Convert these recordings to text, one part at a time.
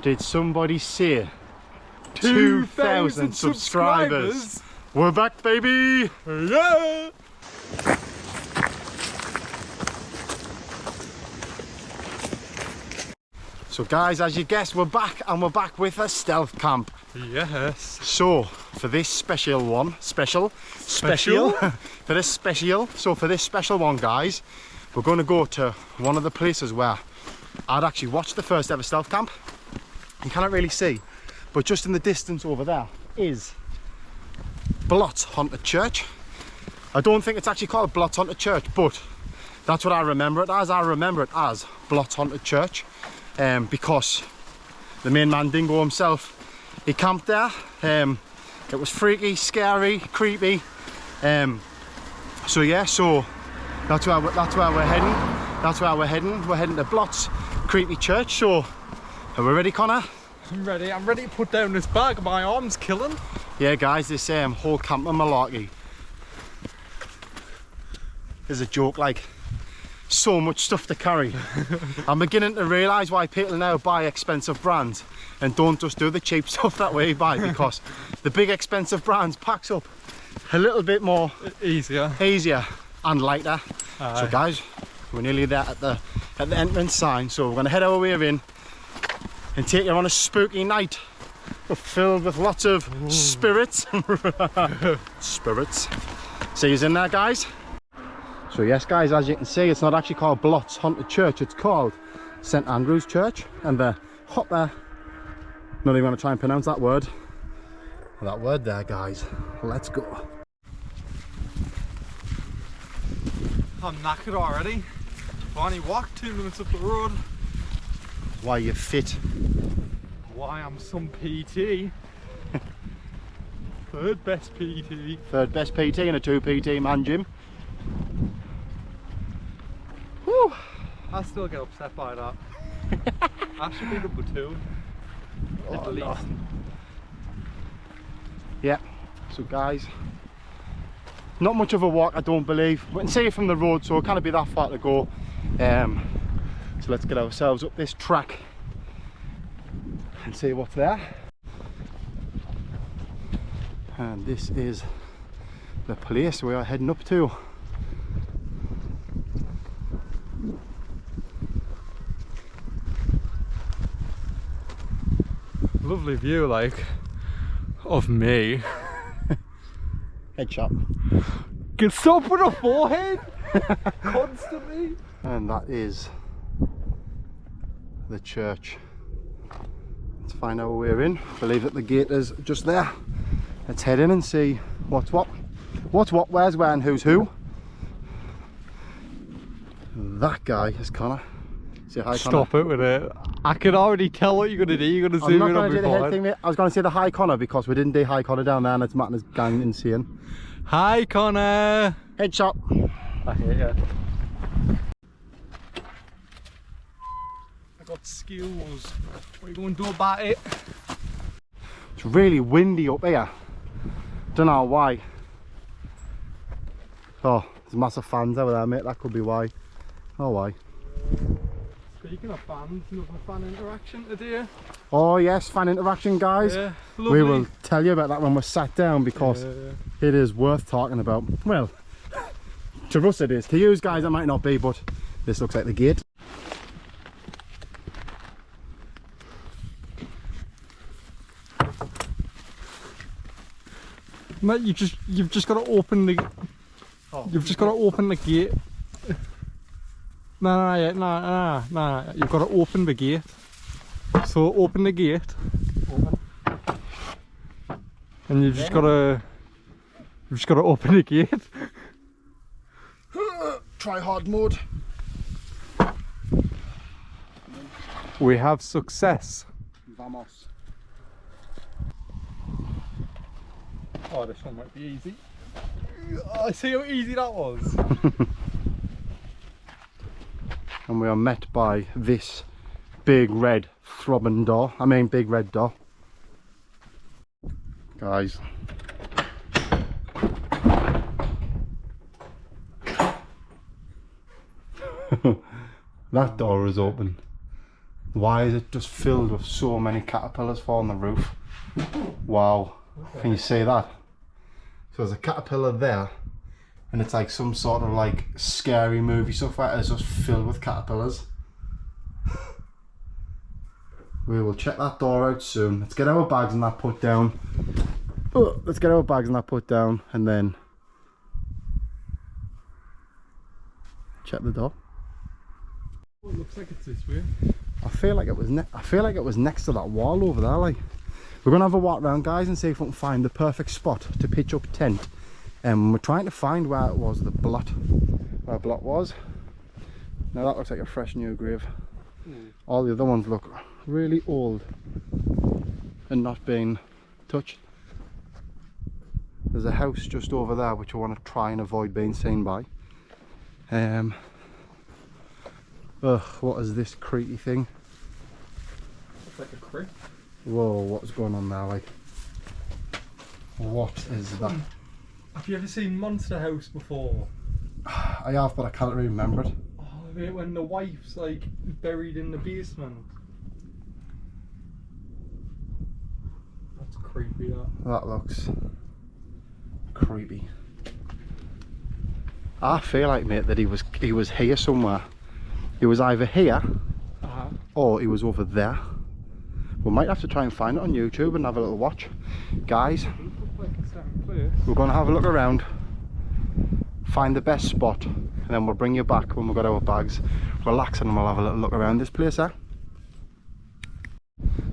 Did somebody say 2,000 subscribers? We're back, baby! Yeah! So guys, as you guessed, we're back, and we're back with a stealth camp. Yes. So for this special one, for this special one, guys, we're going to go to one of the places where I'd actually watched the first ever stealth camp. You cannot really see, but just in the distance over there is Blots Haunted Church. I don't think it's actually called Blots Haunted Church, but that's what I remember it as. I remember it as Blots Haunted Church, because the main man Dingo himself, he camped there. It was freaky, scary, creepy. So yeah, so that's where we're heading. We're heading to Blots Creepy Church. So are we ready, Connor? I'm ready. I'm ready to put down this bag. My arm's killing. Yeah, guys, this whole camping malarkey is a joke. Like, so much stuff to carry. I'm beginning to realise why people now buy expensive brands and don't just do the cheap stuff that we buy, because the big expensive brands packs up a little bit more easier and lighter. So guys, we're nearly there at the entrance sign, so we're going to head our way in and take you on a spooky night filled with lots of spirits. Spirits. See you in there, guys. So yes, guys, as you can see, it's not actually called Blots Haunted Church, it's called St Andrew's Church, and the hop there, not even going to try and pronounce that word there, guys. Let's go. I'm knackered already. I've only walked 2 minutes up the road. Why you fit? Why I'm some PT. Third best PT. Third best PT in a 2 PT man gym. Whew. I still get upset by that. I should be number 2. At least. No. Yeah, so guys, not much of a walk, I don't believe. We can see it from the road, so it can't be that far to go. So let's get ourselves up this track and see what's there. And this is the place we are heading up to. Lovely view, like, of me. Headshot. Get stop with a forehead constantly. And that is the church. Let's find out where we're in. I believe that the gate is just there. Let's head in and see what's what, where's where, and who's who. That guy is Connor. Say hi, Connor. Stop it with it. I can already tell what you're going to do. You're going to zoom in on me. I was going to say the hi Connor because we didn't do hi Connor down there, and it's Matt and his gang insane. Hi Connor. Headshot. I hear ya. I got skills. What are you going to do about it? It's really windy up here. Don't know why. Oh, there's massive fans over there, mate. That could be why. Oh, why? Speaking of fans, another fan interaction today. Oh yes, fan interaction, guys. Yeah, we will tell you about that when we're sat down, because it is worth talking about. Well, to us it is. To you guys it might not be, but this looks like the gate. Mate, you've just got to open the. Oh, you've just got to open the gate. No, you've got to open the gate. So open the gate. Open. And you've just got to open the gate. Try hard mode. We have success. Vamos. Oh, this one might be easy. Oh, see how easy that was. And we are met by this big red throbbing door. I mean big red door. Guys. That door is open. Why is it just filled with so many caterpillars falling the roof? Wow, can you see that? So there's a caterpillar there, and it's like some sort of like scary movie stuff where it's just filled with caterpillars. We will check that door out soon. Let's get our bags and that put down. Oh, let's get our bags and that put down, and then check the door. Well, it looks like it's this way. I feel like it was next to that wall over there. Like, we're gonna have a walk around, guys, and see if we can find the perfect spot to pitch up tent. And we're trying to find where it was the blot, where blot was. Now that looks like a fresh new grave. All the other ones look really old and not being touched. There's a house just over there which I want to try and avoid being seen by. Ugh, what is this creepy thing? It's like a crypt. Whoa, what's going on there? Like, what is that? Have you ever seen Monster House before? I have, but I can't really remember it. Oh, mate, when the wife's like buried in the basement. That's creepy, that. That looks creepy. I feel like, mate, that he was here somewhere. He was either here or he was over there. We might have to try and find it on YouTube and have a little watch. Guys, we're going to have a look around, find the best spot, and then we'll bring you back when we've got our bags, relax, and we'll have a little look around this place, eh?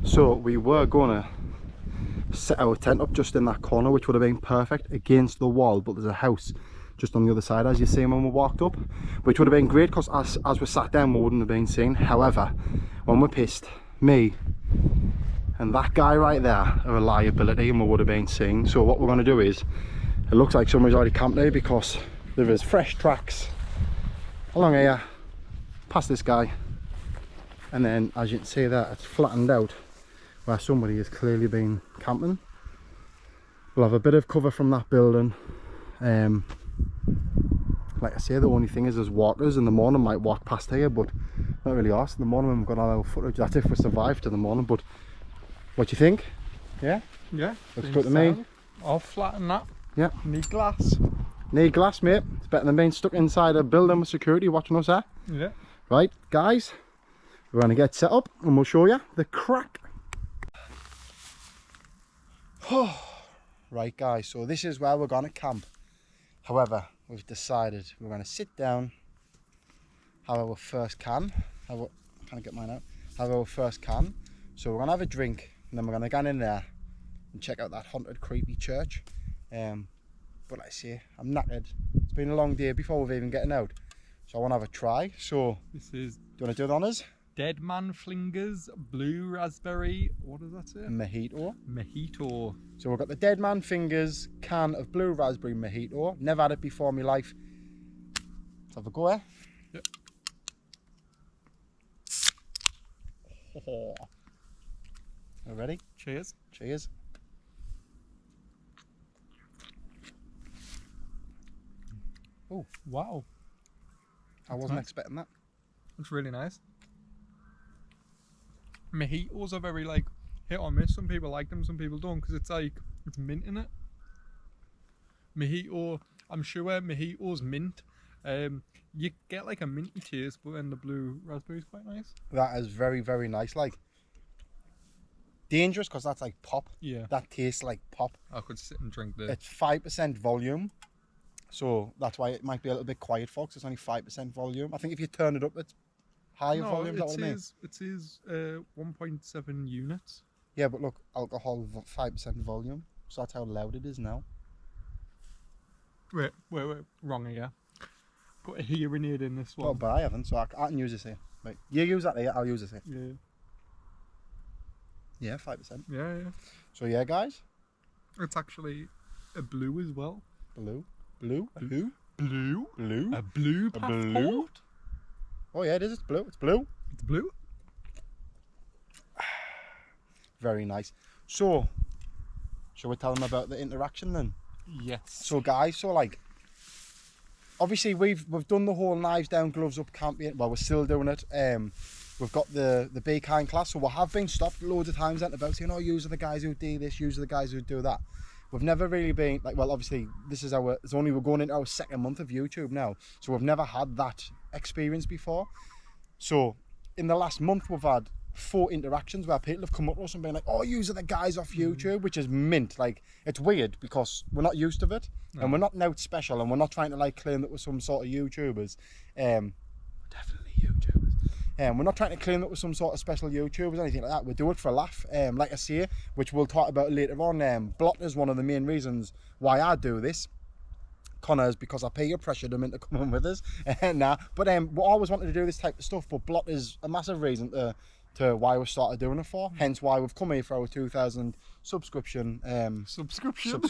So we were going to set our tent up just in that corner, which would have been perfect against the wall, but there's a house just on the other side, as you see when we walked up, which would have been great because as we sat down we wouldn't have been seen. However, when we pissed, me and that guy right there are a liability and we would have been seen. So what we're going to do is, it looks like somebody's already camped there because there is fresh tracks along here past this guy, and then as you can see there, it's flattened out where somebody has clearly been camping. We'll have a bit of cover from that building. Like I say, the only thing is there's walkers in the morning might walk past here, but not really us. In the morning when we've got all our footage, that's if we survive to the morning. But what do you think? Yeah? Yeah. Looks good to me. I'll flatten that. Yeah. Need glass. Need glass, mate. It's better than being stuck inside a building with security watching us, eh? Yeah. Right, guys, we're going to get set up and we'll show you the crack. Right, guys, so this is where we're going to camp. However, we've decided we're going to sit down, have our first can. Can I get mine out? Have our first can. So we're going to have a drink, and then we're going to go in there and check out that haunted, creepy church. But like I say, I'm knackered. It's been a long day before we've even getting out, so I want to have a try. So This is do you want to do the honours? Dead Man Flingers Blue Raspberry. What does that say? Mojito. Mojito. So we've got the Dead Man Fingers can of blue raspberry mojito. Never had it before in my life. Let's have a go, eh? Yep. Oh. Are you ready? Cheers. Cheers. Oh, Wow. I wasn't nice. expecting that. Looks really nice. Mojitos are very like hit or miss. Some people like them, some people don't, because it's like it's mint in it. Mojito, I'm sure mojito's mint. You get like a minty taste, but then the blue raspberry is quite nice. That is very, very nice. Like, dangerous because that's like pop. Yeah. That tastes like pop. I could sit and drink this. It's 5% volume, so that's why it might be a little bit quiet, folks. It's only 5% volume. I think if you turn it up, it's higher volume. Is that what I mean? It says 1.7 units. Yeah, but look, alcohol 5% volume, so that's how loud it is now. Wait, wrong again. Got a hearing aid in this one. Well, but I haven't, so I can use this here. Right, you use that here, I'll use this here. Yeah. Yeah, 5%. Yeah. So yeah, guys. It's actually a blue as well. Blue. Blue? Blue? Blue? Blue? A blue A passport? blue? Oh yeah, it is. It's blue. It's blue. It's blue. Very nice. So, shall we tell them about the interaction then? Yes. So guys, so like, obviously we've done the whole knives down, gloves up camping. Well, we're still doing it. we've got the Be Kind class, so we have been stopped loads of times and about saying, oh, you are the guys who do this, you are the guys who do that. We've never really been like, well, obviously this is we're going into our second month of YouTube now, so we've never had that experience before. So in the last month we've had 4 interactions where people have come up to us and been like, oh, you are the guys off YouTube, which is mint. Like, it's weird because we're not used to it, and we're not now special, and we're not trying to like claim that we're some sort of YouTubers. Definitely YouTubers. We're not trying to claim that we're some sort of special YouTubers or anything like that. We do it for a laugh. Like I say, which we'll talk about later on. Blots is one of the main reasons why I do this. Connor is because I peer pressured him into coming with us. But we always wanted to do this type of stuff. But Blots is a massive reason to why we started doing it for. Hence why we've come here for our 2,000 subscription. Subscription.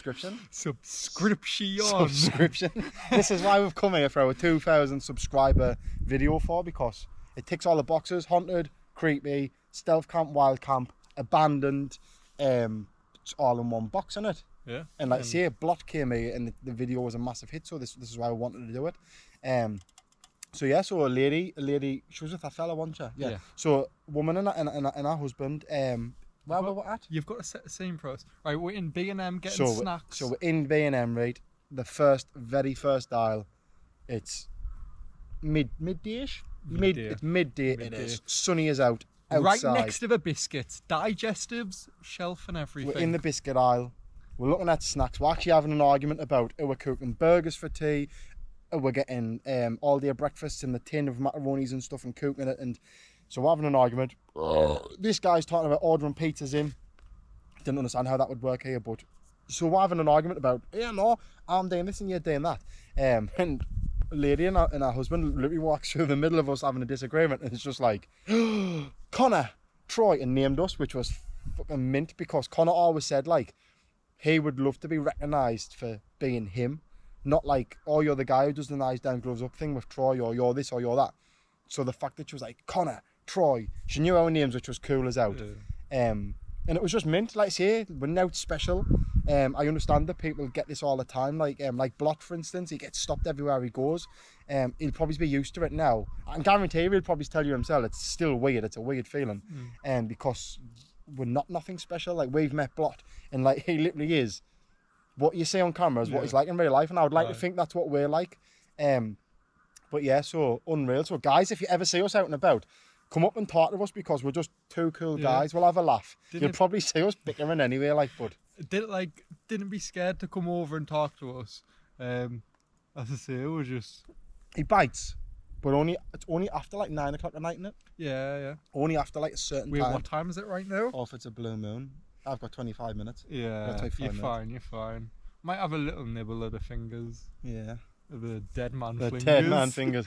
This is why we've come here for our 2,000 subscriber video for, because it ticks all the boxes: haunted, creepy, stealth camp, wild camp, abandoned. It's all in one box, isn't it? Yeah. And like I say, Blot came here and the video was a massive hit, so this is why we wanted to do it. So yeah, so a lady, she was with that fella, wasn't she? Yeah. So a woman and her husband. Where were we at? You've got to set the scene for us. Right, we're in B&M getting snacks. So we're in B&M, right? The very first aisle. It's midday-ish. It's midday. It is. Sunny is out. Outside. Right next to the biscuits, digestives, shelf and everything. We're in the biscuit aisle. We're looking at snacks. We're actually having an argument about we're cooking burgers for tea. We're getting all day breakfasts in the tin of macaronis and stuff and cooking it. And so we're having an argument. This guy's talking about ordering pizzas in. Didn't understand how that would work here, but so we're having an argument about, yeah, no, I'm doing this and you're doing that. And a lady and her husband literally walks through the middle of us having a disagreement, and it's just like, Connor, Troy, and named us, which was fucking mint, because Connor always said like he would love to be recognised for being him, not like, oh, you're the guy who does the nice down gloves up thing with Troy, or you're this or you're that. So the fact that she was like, Connor, Troy, she knew our names, which was cool as out. And it was just mint. Like I say, we're now special. I understand that people get this all the time. Like Blot, for instance, he gets stopped everywhere he goes. He'll probably be used to it now. I can guarantee he'll probably tell you himself it's still weird. It's a weird feeling. Because we're not nothing special. Like, we've met Blot, and like he literally is what you see on camera is what he's like in real life, and I would like to think that's what we're like. But yeah, so unreal. So guys, if you ever see us out and about, come up and talk to us, because we're just two cool guys. We'll have a laugh. You'll probably see us bickering anyway, like, but didn't be scared to come over and talk to us. As I say, it was just, he bites, but it's only after like 9 o'clock at night, isn't it? Yeah. Only after like a certain time. What time is it right now? Or if it's a blue moon. I've got 25 minutes. Yeah, you're fine. Might have a little nibble of the fingers. Yeah. The dead man the fingers. Dead man fingers.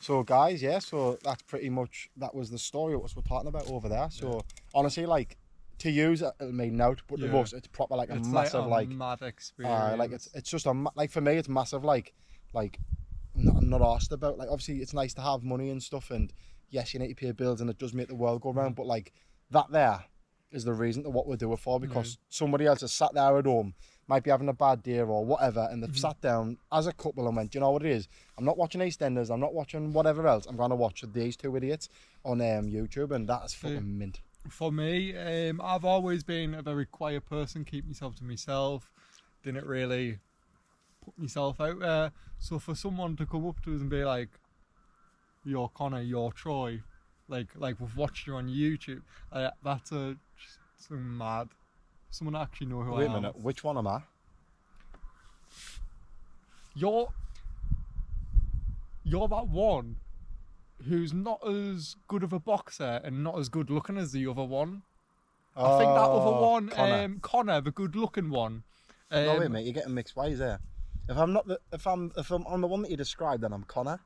So guys, yeah, so that's pretty much, that was the story of what we're talking about over there. So honestly, like, to use it made note, but to us it's proper like it's massive like a mad experience. Like it's just like for me it's massive, like not asked about. Like, obviously it's nice to have money and stuff, and yes, you need to pay bills and it does make the world go round, but like that there is the reason to what we do it for, because somebody else has sat there at home, might be having a bad day or whatever, and they've sat down as a couple and went, you know what it is, I'm not watching EastEnders, I'm not watching whatever else, I'm going to watch these two idiots on YouTube, and that's fucking mint. For me, I've always been a very quiet person, keep myself to myself, didn't really put myself out there. So for someone to come up to us and be like, you're Connor, you're Troy, like we've watched you on YouTube, that's something mad. Someone actually know who I am. Wait a minute, which one am I? You're that one who's not as good of a boxer and not as good looking as the other one. I think that other one, Connor, the good looking one. No, wait, mate, you're getting mixed ways there. If I'm on the one that you described, then I'm Connor.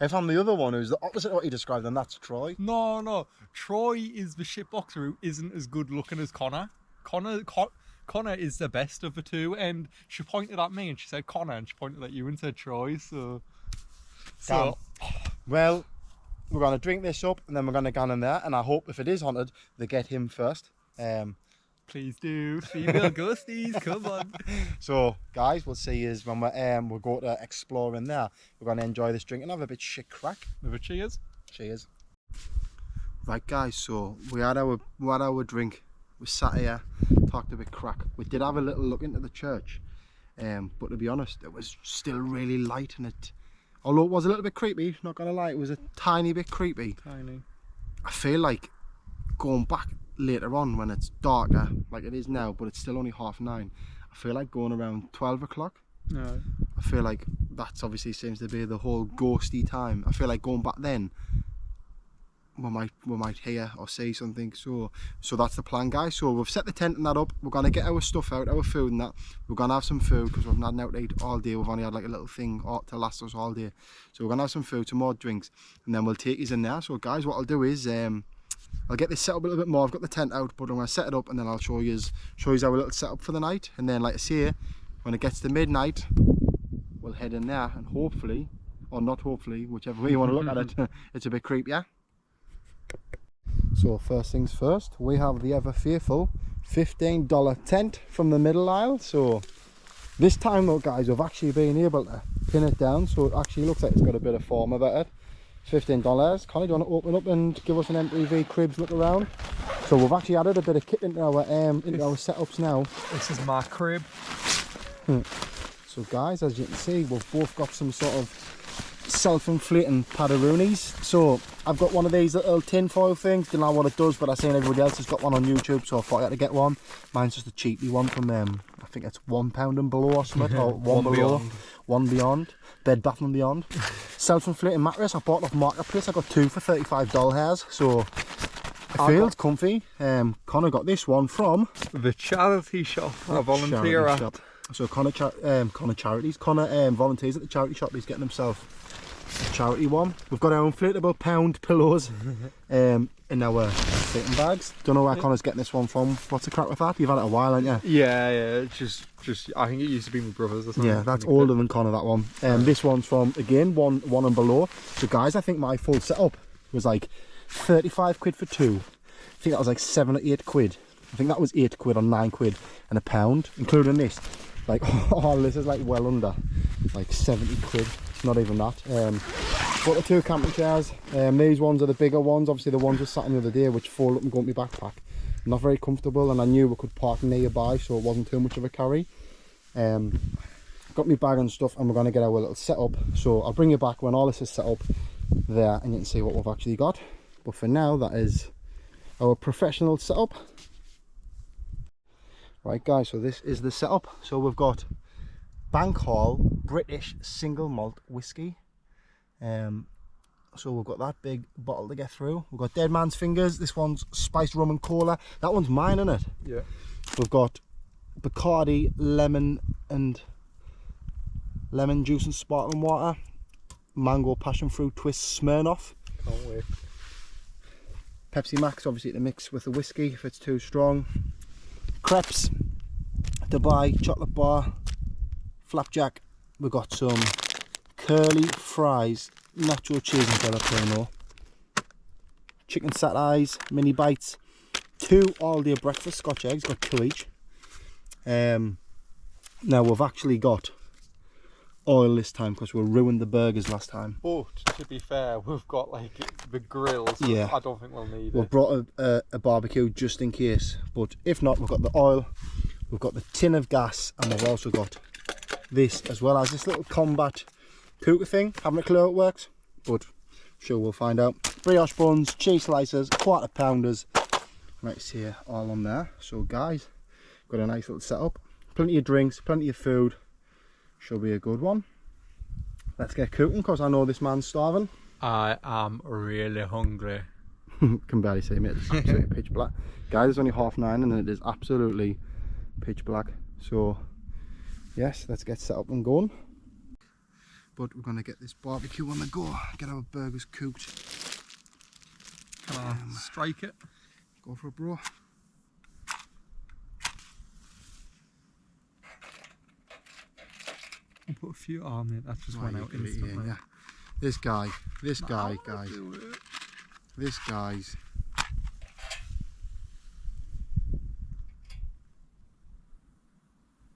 If I'm the other one who's the opposite of what you described, then that's Troy. No. Troy is the shit boxer who isn't as good looking as Connor. Connor is the best of the two, and she pointed at me and she said Connor, and she pointed at you and said Troy. So well, we're gonna drink this up and then we're gonna go in there, and I hope if it is haunted, they get him first. Please do, female ghosties, come on. So guys, we'll see you when we'll go to explore in there. We're gonna enjoy this drink and have a bit shit crack. Have a cheers. Cheers. Right guys, so we had our drink, we sat here, talked a bit crack. We did have a little look into the church, but to be honest, it was still really light, and although it was a little bit creepy, not gonna lie, it was a tiny bit creepy. Tiny. I feel like going back later on when it's darker, like it is now, but it's still only 9:30. I feel like going around 12 o'clock. No. I feel like that's obviously seems to be the whole ghosty time. I feel like going back then, we might hear or see something. So that's the plan, guys. So we've set the tent and that up. We're gonna get our stuff out, our food and that. We're gonna have some food because we've not had out to eat all day. We've only had like a little thing to last us all day. So we're gonna have some food, some more drinks, and then we'll take you in there. So guys, what I'll do is I'll get this set up a little bit more. I've got the tent out, but I'm gonna set it up and then I'll show you our little setup for the night. And then, like I say, when it gets to midnight, we'll head in there and hopefully, or not hopefully, whichever way you want to look at it, it's a bit creepier. So first things first, we have the ever fearful $15 tent from the middle aisle. So this time though, guys, we've actually been able to pin it down, so it actually looks like it's got a bit of form about it. $15. Connie, do you want to open up and give us an MPV cribs look around? So we've actually added a bit of kit into our setups now. This is my crib. So guys, as you can see, we've both got some sort of self-inflating padaroonies. So I've got one of these little tin foil things, don't know what it does, but I've seen everybody else has got one on YouTube, so I thought I had to get one. Mine's just a cheapy one from I think it's £1 and below or something, or one beyond, Bed Bath and Beyond. Self-inflating mattress I bought off Marketplace. I got 2 for $35 hairs, so it feels comfy. Connor got this one from the charity shop. A volunteer at. Shop. So Connor volunteers at the charity shop. He's getting himself a charity one. We've got our inflatable pound pillows in our sleeping bags. Don't know where Connor's getting this one from. What's the crack with that? You've had it a while, haven't you? Yeah, it's just I think it used to be my brother's or something. Yeah, that's older than Connor, that one. This one's from, again, one and below. So guys, I think my full setup was like 35 quid for two. I think that was like 7 or 8 quid. I think that was 8 quid or 9 quid and a pound, including this. Like, all this is like well under like 70 quid. It's not even that. Got the 2 camping chairs. These ones are the bigger ones. Obviously the ones we sat on the other day, which fold up and go in my backpack. Not very comfortable, and I knew we could park nearby, so it wasn't too much of a carry. Got my bag and stuff, and we're going to get our little setup. So I'll bring you back when all this is set up there, and you can see what we've actually got. But for now, that is our professional setup. Right guys, so this is the setup. So we've got Bank Hall British single malt whiskey. So we've got that big bottle to get through. We've got Dead Man's Fingers. This one's spiced rum and cola. That one's mine, isn't it? Yeah. We've got Bacardi lemon juice and sparkling water. Mango passion fruit twist Smirnoff. Can't wait. Pepsi Max, obviously to mix with the whiskey if it's too strong. Crepes, Dubai chocolate bar, flapjack. We've got some curly fries, nacho cheese and jalapeno, chicken satires, mini bites, 2 all-day breakfast Scotch eggs, got 2 each. Now we've actually got oil this time because we ruined the burgers last time. But to be fair, we've got like the grills. So yeah, I don't think we'll need it. We've brought a barbecue just in case, but if not, we've got the oil, we've got the tin of gas, and we've also got this as well as this little combat cooker thing. Haven't a clue how it works, but sure we'll find out. Brioche buns, cheese slices, quarter pounders, right here, all on there. So guys, got a nice little setup, plenty of drinks, plenty of food. Should be a good one. Let's get cooking because I know this man's starving. I am really hungry. Can barely see me, it's absolutely pitch black. Guys, it's only 9:30 and it is absolutely pitch black. So yes, let's get set up and going. But we're going to get this barbecue on the go, get our burgers cooked. Can I strike it? Go for it, bro. I'll put a few on it. That just went out instantly. Yeah. This guy, guys. This guy's.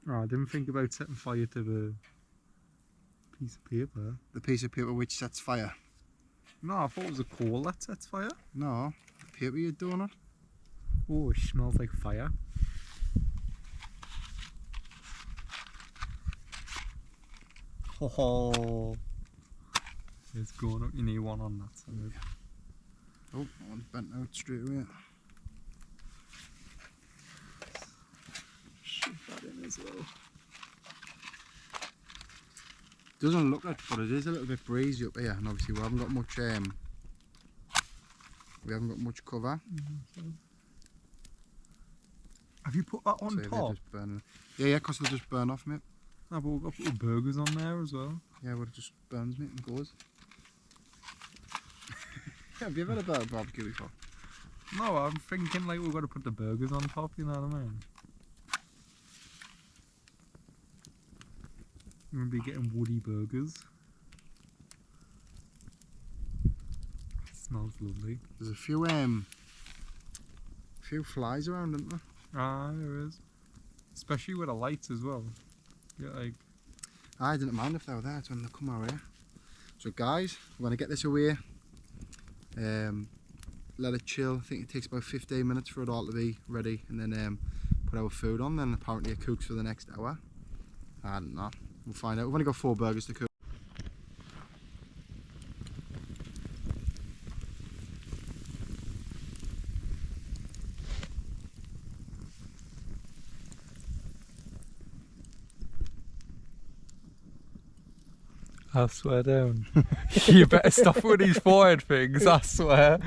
Oh, I didn't think about setting fire to the piece of paper. The piece of paper which sets fire. No, I thought it was a coal that sets fire. No, paper, you donut. Oh, it smells like fire. Oh, it's going up. You need one on that side. Oh, that one's bent out straight away. Shove that in as well. Doesn't look it, but it is a little bit breezy up here, and obviously we haven't got much cover. Have you put that on So they're top? just burning. Yeah, because they'll just burn off, mate. No, but we've got little burgers on there as well. Yeah, well, it just burns, mate, and goes. Have you ever had a barbecue before? No, I'm thinking like we've got to put the burgers on top, you know what I mean? We're going to be getting woody burgers. It smells lovely. There's a few flies around, isn't there? Ah, there is. Especially with the lights as well. Yeah, like. I didn't mind if they were there, it's when they come our way. So guys, we're going to get this away. Let it chill. I think it takes about 15 minutes for it all to be ready, and then put our food on. Then apparently it cooks for the next hour. I don't know. We'll find out. We've only got 4 burgers to cook. I swear down. You better stop with these forehead things, I swear.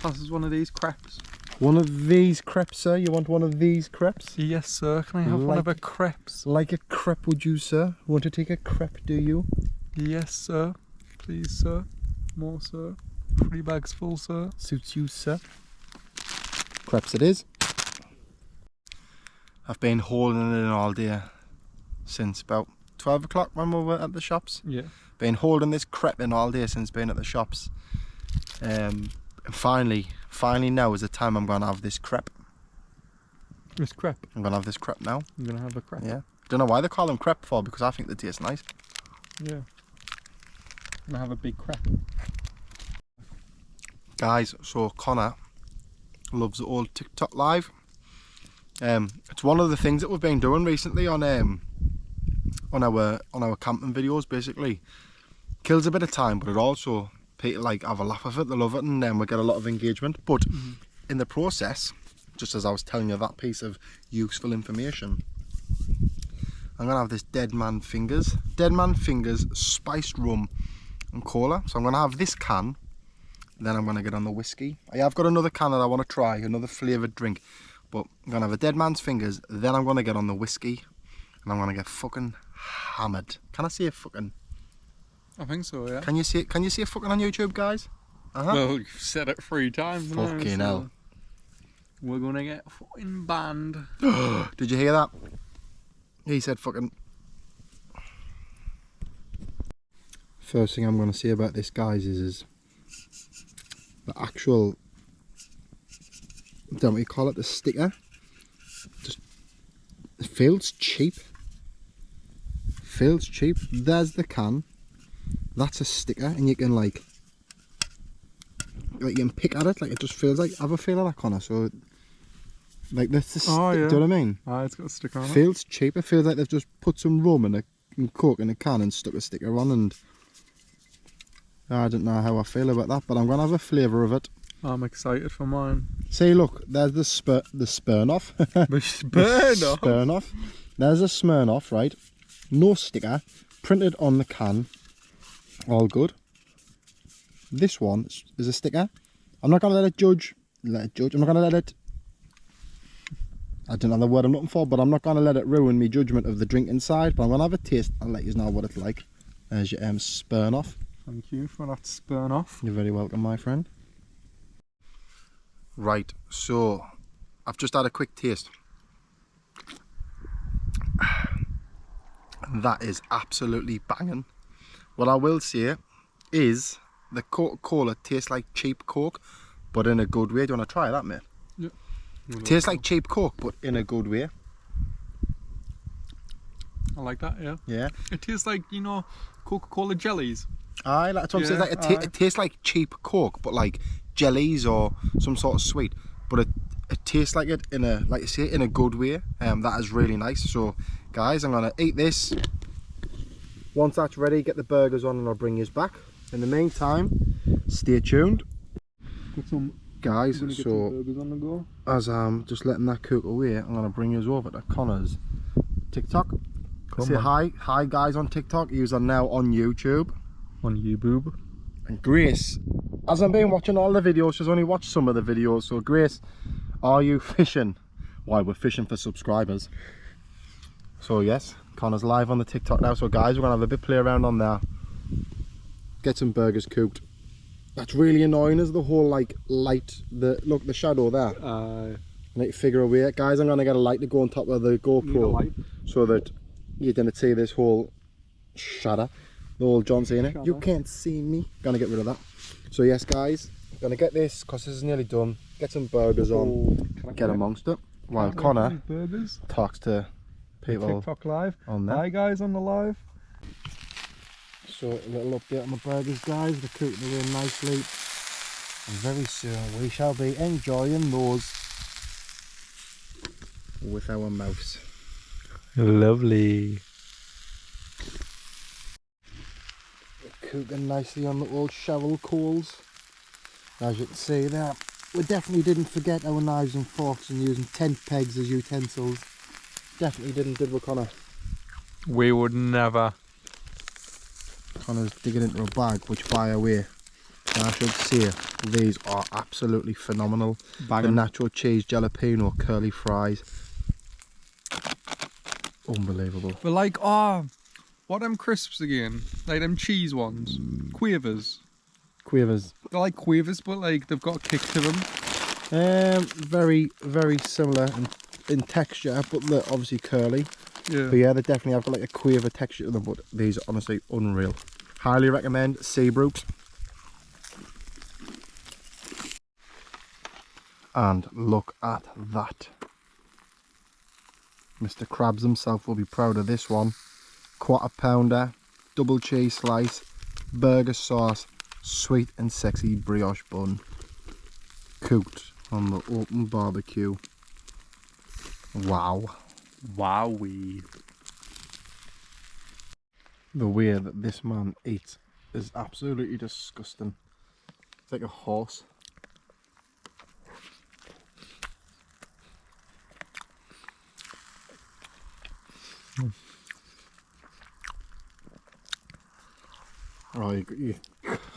This is one of these crepes. One of these crepes, sir? You want one of these crepes? Yes, sir. Can I have one of the crepes? Like a crepe, would you, sir? Want to take a crepe, do you? Yes, sir. Please, sir. More, sir. 3 bags full, sir. Suits you, sir. Crepes it is. I've been holding it in all day since about 12 o'clock when we were at the shops. Yeah. Been holding this crepe in all day since being at the shops. And finally now is the time I'm going to have this crepe. This crepe? I'm going to have this crepe now. I'm going to have a crepe? Yeah. Don't know why they call them crepe for, because I think they taste nice. Yeah. I'm going to have a big crepe. Guys, so Connor loves the old TikTok live. It's one of the things that we've been doing recently on our camping videos. Basically, kills a bit of time, but it also people like have a laugh of it, they love it, and then we get a lot of engagement. But in the process, just as I was telling you that piece of useful information, I'm gonna have this dead man fingers spiced rum and cola. So I'm gonna have this can, then I'm gonna get on the whiskey. I've got another can that I want to try, another flavoured drink, but I'm gonna have a dead man's fingers, then I'm gonna get on the whiskey, and I'm gonna get fucking hammered. Can I see a fucking? I think so, yeah. Can you see it? Can you see a fucking on YouTube, guys? Well, you've said it 3 times now. Fucking hell. We're gonna get fucking banned. Did you hear that? He said fucking. First thing I'm gonna say about this, guys, is the actual. I don't know what you call it, the sticker. Just it feels cheap. Feels cheap. There's the can. That's a sticker, and you can like you can pick at it. Like it just feels like. Have a feel of that, Connor. So like this. Oh, yeah. Do you know what I mean? Ah, it's got a sticker on it. Feels cheap. It feels like they've just put some rum and coke in a can and stuck a sticker on, and I don't know how I feel about that, but I'm gonna have a flavour of it. I'm excited for mine. See, look, there's the Smirnoff. The Smirnoff? Smirnoff. There's a Smirnoff, right? No sticker, printed on the can. All good. This one is a sticker. I'm not gonna let it judge. I'm not gonna let it. I don't know the word I'm looking for, but I'm not gonna let it ruin my judgment of the drink inside. But I'm gonna have a taste and let you know what it's like. There's your Smirnoff. Thank you for that Smirnoff. You're very welcome, my friend. Right, so I've just had a quick taste. That is absolutely banging. What I will say is the Coca-Cola tastes like cheap Coke, but in a good way. Do you want to try that, mate? Yeah. It tastes like cheap Coke, but in a good way. I like that, yeah. Yeah. It tastes like, you know, Coca-Cola jellies. Aye, that's what I'm saying. Like, it tastes like cheap Coke, but like jellies or some sort of sweet, but it tastes like it in a, like you say, in a good way. That is really nice. So guys, I'm gonna eat this. Once that's ready, get the burgers on and I'll bring you back. In the meantime, stay tuned. Got some, guys, some so burgers on the go. as I'm just letting that cook away, I'm gonna bring you over to Connor's TikTok. Say hi guys on TikTok. He's on now on YouTube. On YouTube. And Grace, as I've been watching all the videos, she's only watched some of the videos. So Grace, are you fishing? Why, we're fishing for subscribers. So yes, Connor's live on the TikTok now. So guys, we're gonna have a bit play around on there. Get some burgers cooked. That's really annoying, is the whole like light, look, the shadow there. Like figure a way. Guys, I'm gonna get a light to go on top of the GoPro so that you didn't see this whole shadow. The old John saying it. You can't see me. Gonna get rid of that. So yes guys, gonna get this because this is nearly done. Get some burgers on. Get amongst it. While Connor talks to people TikTok live. On there. Hi guys on the live. So a little update on the burgers guys. They're cooking away nicely. And very soon we shall be enjoying those with our mouths. Lovely. Cooking nicely on the old shovel coals. As you can see there, we definitely didn't forget our knives and forks and using tent pegs as utensils. Definitely didn't, did we, Connor? We would never. Connor's digging into a bag, which by the way, I should say, these are absolutely phenomenal. The nacho cheese jalapeno curly fries. Unbelievable. But like, what them crisps again? Like them cheese ones? Quavers. Quavers. They're like quavers, but like they've got a kick to them. Very, very similar in texture, but they're obviously curly. Yeah. But yeah, they definitely have got like a quaver texture to them, but these are honestly unreal. Highly recommend Seabrooks. And look at that. Mr. Krabs himself will be proud of this one. Quarter pounder, double cheese slice, burger sauce, sweet and sexy brioche bun. Cooked on the open barbecue. Wow. Wowee. The way that this man eats is absolutely disgusting. It's like a horse.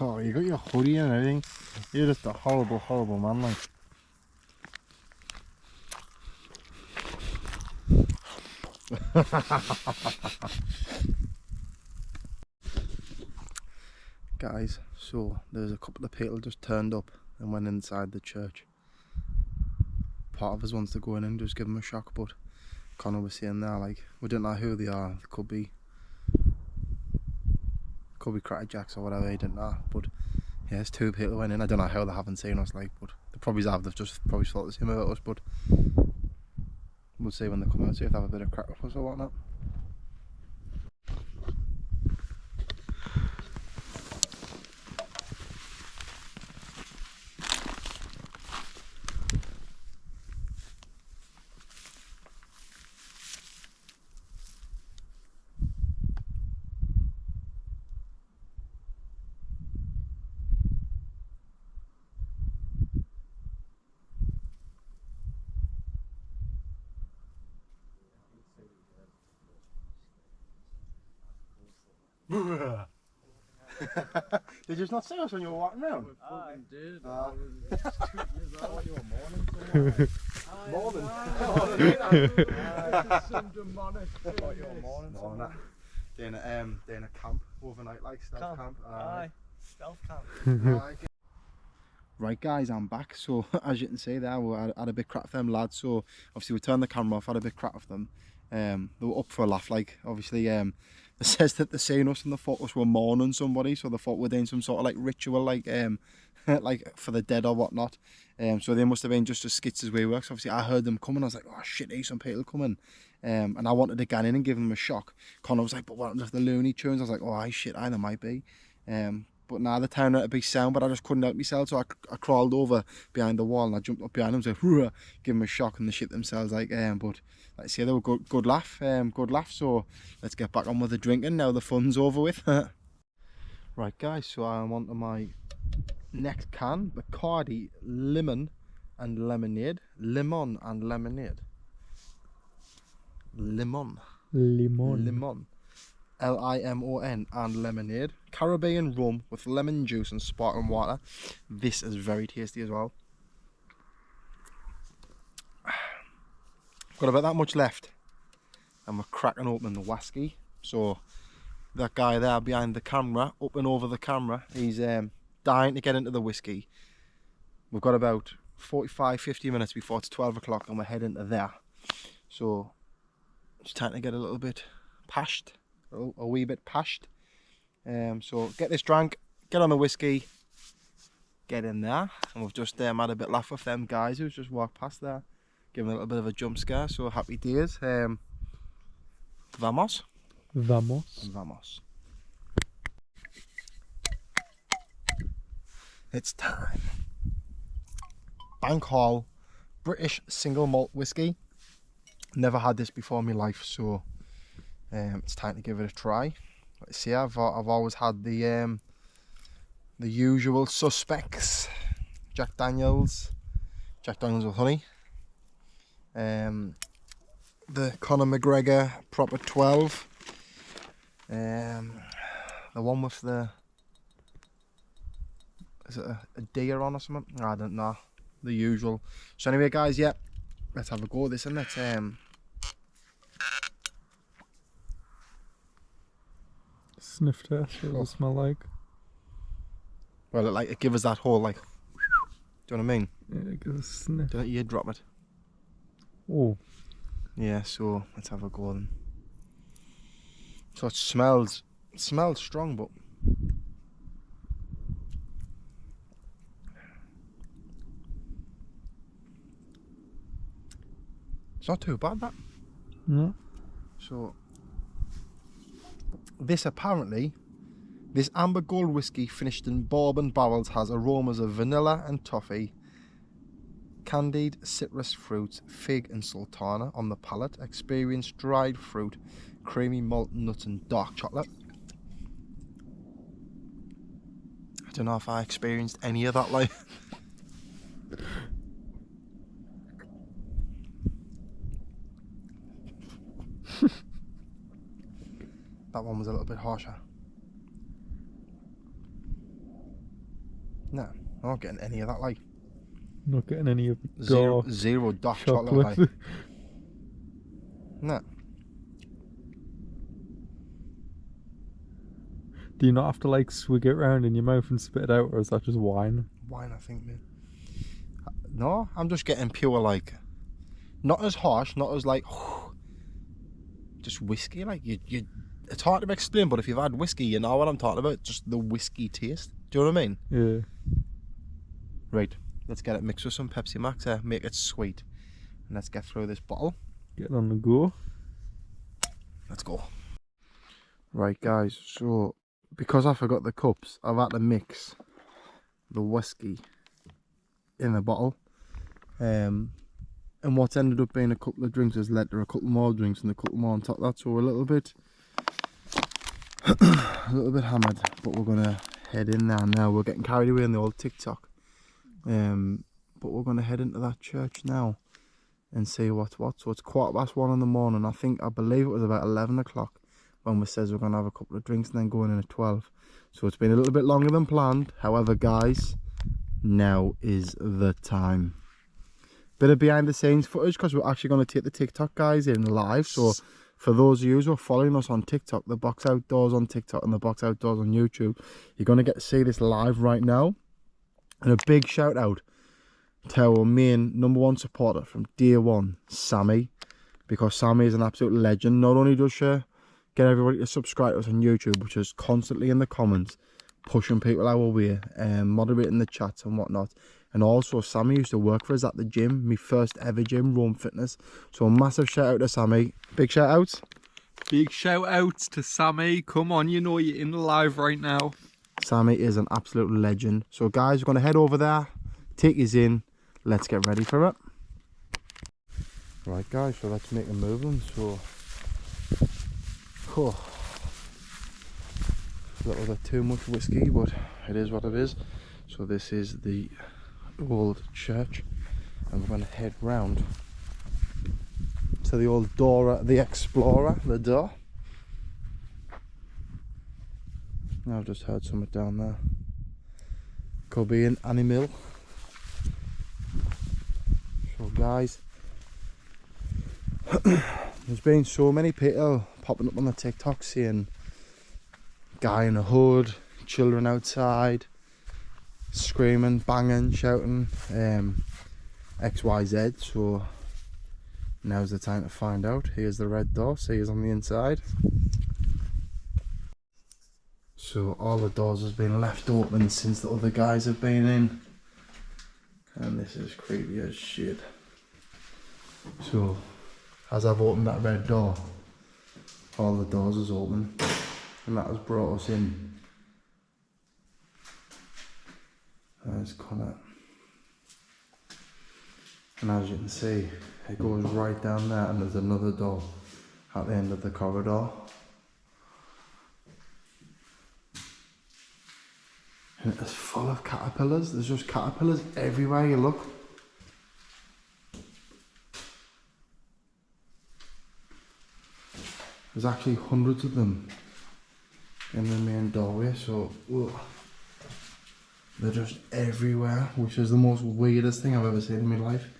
Oh, you got your hoodie and everything. You're just a horrible, horrible man, like. Guys, so there's a couple of people just turned up and went inside the church. Part of us wants to go in and just give them a shock, but Connor was saying there, like, we don't know who they are. They could be Crackjacks or whatever, he didn't know. But yeah, there's two people went in. I don't know how they haven't seen us, like, but they probably have. They've just probably thought the same about us, but we'll see when they come out, see if they have a bit of crack with us or whatnot. Did you not see us when you were walking around? I did. Morning. Some demonic. Doing a camp overnight, like stealth camp. Aye. Stealth camp. Right guys, I'm back. So as you can see there, we had a bit crap with them lads. So obviously we turned the camera off, had a bit crap with them. They were up for a laugh, like obviously it says that they're seeing us and they thought us were mourning somebody, so they thought we're doing some sort of like ritual, like like for the dead or whatnot. So they must have been just as skits as we were. So obviously I heard them coming, I was like, oh shit, there's some people coming. And I wanted to get in and give them a shock. Connor was like, but what happens if the Looney Tunes? I was like, oh shit, there might be. but now the town had to be sound, but I just couldn't help myself, so I crawled over behind the wall and I jumped up behind them, so give them a shock and they shit themselves but like I say, they were good laugh, so let's get back on with the drinking now the fun's over with. Right guys, so I'm on to my next can, Bacardi Lemon and Lemonade. Lemon. Limon and lemonade. Caribbean rum with lemon juice and sparkling water. This is very tasty as well. Got about that much left, and we're cracking open the whiskey. So that guy there behind the camera, up and over the camera, he's dying to get into the whiskey. We've got about 45-50 minutes before it's 12 o'clock and we're heading to there. So it's time to get a little bit pashed, a wee bit pashed. So get this drank, get on the whiskey, get in there. And we've just had a bit laugh with them guys who's just walked past there, giving a little bit of a jump scare. So happy days. Vamos. It's time. Bank Hall British single malt whiskey. Never had this before in my life, so it's time to give it a try. Let's see, I've always had the usual suspects: Jack Daniels with honey, the Conor McGregor proper 12, the one with the, is it a deer on or something? I don't know. The usual. So anyway guys, yeah, let's have a go at this, and let's sniff test. What does it smell like? Well, it give us that whole like, do you know what I mean? Yeah, give us a sniff. Don't you drop it? Oh. Yeah, so let's have a go then. So it smells strong, but it's not too bad, that. No. So this amber gold whiskey finished in bourbon barrels has aromas of vanilla and toffee, candied citrus fruits, fig and sultana on the palate, experience dried fruit, creamy malt nuts and dark chocolate. I don't know if I experienced any of that, like. That one was a little bit harsher. No, I'm not getting any of that, like. Not getting any of zero dark chocolate, like. No. Do you not have to like swig it around in your mouth and spit it out, or is that just wine? Wine, I think, man. No, I'm just getting pure, like, not as harsh, not as like, just whiskey, like you. It's hard to explain, but if you've had whiskey, you know what I'm talking about. Just the whiskey taste. Do you know what I mean? Yeah. Right, let's get it mixed with some Pepsi Max, make it sweet, and let's get through this bottle. Get on the go. Let's go. Right, guys. So because I forgot the cups, I've had to mix the whiskey in the bottle, and what's ended up being a couple of drinks has led to a couple more drinks and a couple more on top of that. So we're a little bit hammered, but we're gonna head in there now. We're getting carried away in the old TikTok, but we're gonna head into that church now and see what's what. So it's 1:15 in the morning. I believe it was about 11 o'clock when we says we're gonna have a couple of drinks and then going in at 12. So it's been a little bit longer than planned. However, guys, now is the time. Bit of behind the scenes footage, because we're actually going to take the TikTok guys in live. So for those of you who are following us on TikTok, the Box Outdoors on TikTok and the Box Outdoors on YouTube, you're going to get to see this live right now. And a big shout out to our main #1 supporter from day one, Sammy, because Sammy is an absolute legend. Not only does she get everybody to subscribe to us on YouTube, which is constantly in the comments, pushing people our way and moderating the chats and whatnot. And also, Sammy used to work for us at the gym, my first ever gym, Rome Fitness. So a massive shout out to Sammy. Big shout outs. Big shout outs to Sammy. Come on, you know you're in the live right now. Sammy is an absolute legend. So guys, we're going to head over there, take you in, let's get ready for it. Right guys, so let's make a move then. So, a little bit too much whiskey, but it is what it is. So this is the old church, and we're going to head round to the old Dora the Explorer, the door. I've just heard something down there. Could be an animal. So guys, there's been so many people popping up on the TikTok saying guy in a hood, children outside, screaming, banging, shouting, XYZ. So now's the time to find out. Here's the red door, see it's on the inside. So all the doors has been left open since the other guys have been in, and this is creepy as shit. So as I've opened that red door, all the doors is open, and that has brought us in. There's Connor, and as you can see, it goes right down there, and there's another door at the end of the corridor. And it's full of caterpillars. There's just caterpillars everywhere you look. There's actually hundreds of them in the main doorway, so they're just everywhere, which is the most weirdest thing I've ever seen in my life.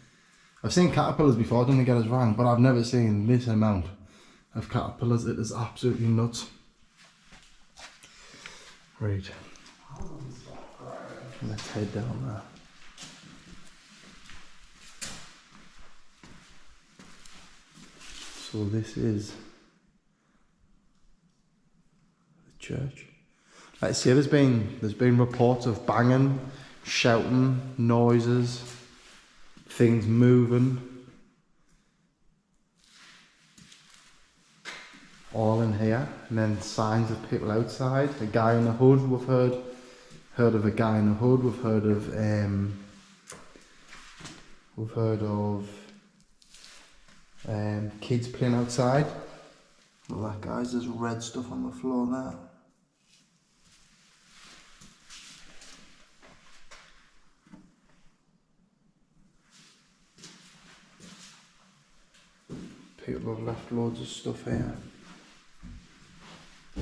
I've seen caterpillars before, don't get us wrong, but I've never seen this amount of caterpillars. It is absolutely nuts. Right. Let's head down there. So this is the church. Like I say, there's been reports of banging, shouting, noises, things moving, all in here, and then signs of people outside. A guy in a hood, we've heard of a guy in a hood. We've heard of kids playing outside. Look at that, guys, there's red stuff on the floor there. People have left loads of stuff here.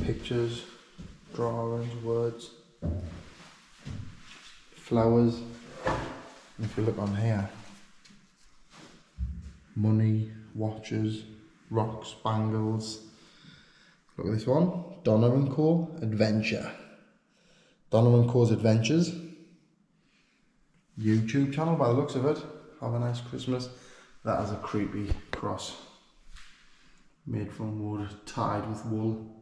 Pictures, drawings, words, flowers. And if you look on here, money, watches, rocks, bangles. Look at this one, Donovan Co. Adventure. Donovan Co.'s Adventures. YouTube channel by the looks of it. Have a nice Christmas. That is a creepy cross. Made from wood, tied with wool.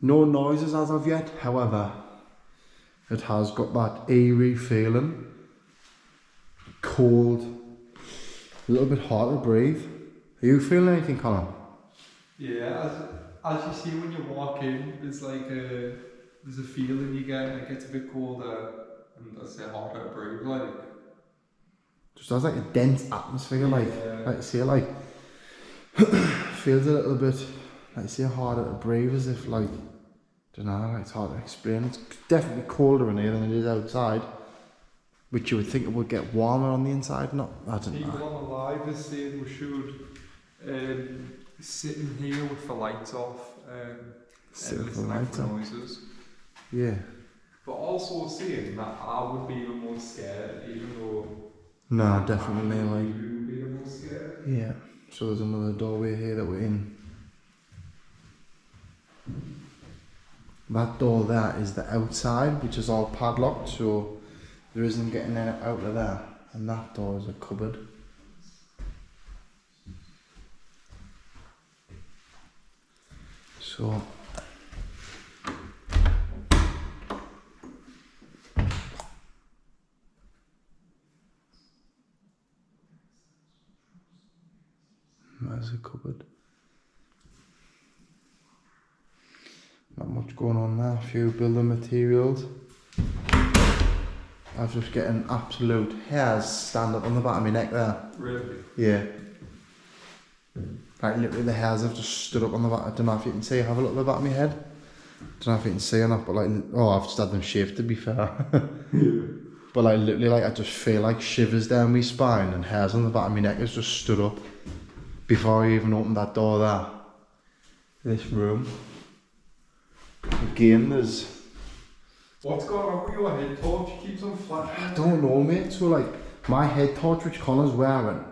No noises as of yet, however, it has got that eerie feeling. Cold, a little bit hard to breathe. Are you feeling anything, Colin? Yeah, as you see when you walk in, there's a feeling you get, and it gets a bit colder, and I say harder to breathe, like. Just has like a dense atmosphere, like I say, like feels a little bit, like say, harder to breathe, as if like, don't know, like it's hard to explain. It's definitely colder in here than it is outside, which you would think it would get warmer on the inside. Not, I don't know. People on the live is saying we should sit in here with the lights off and listen out for noises. Yeah. But also saying that I would be even more scared, even though. No, definitely, You like. would be even more scared. Yeah. So there's another doorway here that we're in. That door there is the outside, which is all padlocked, so there isn't getting out of there. And that door is a cupboard. So there's a cupboard. Not much going on there, a few building materials. I was just getting absolute hairs stand up on the back of my neck there. Really? Yeah. Like literally the hairs have just stood up on the back. I don't know if you can see, I have a look at the back of my head. I don't know if you can see or not, but like, oh, I've just had them shaved to be fair. But like literally, like I just feel like shivers down my spine and hairs on the back of my neck has just stood up before I even opened that door there. This room. Again, there's... What's going on with your head torch? Keeps on flashing. I don't know, mate. So like, my head torch which Connor's wearing,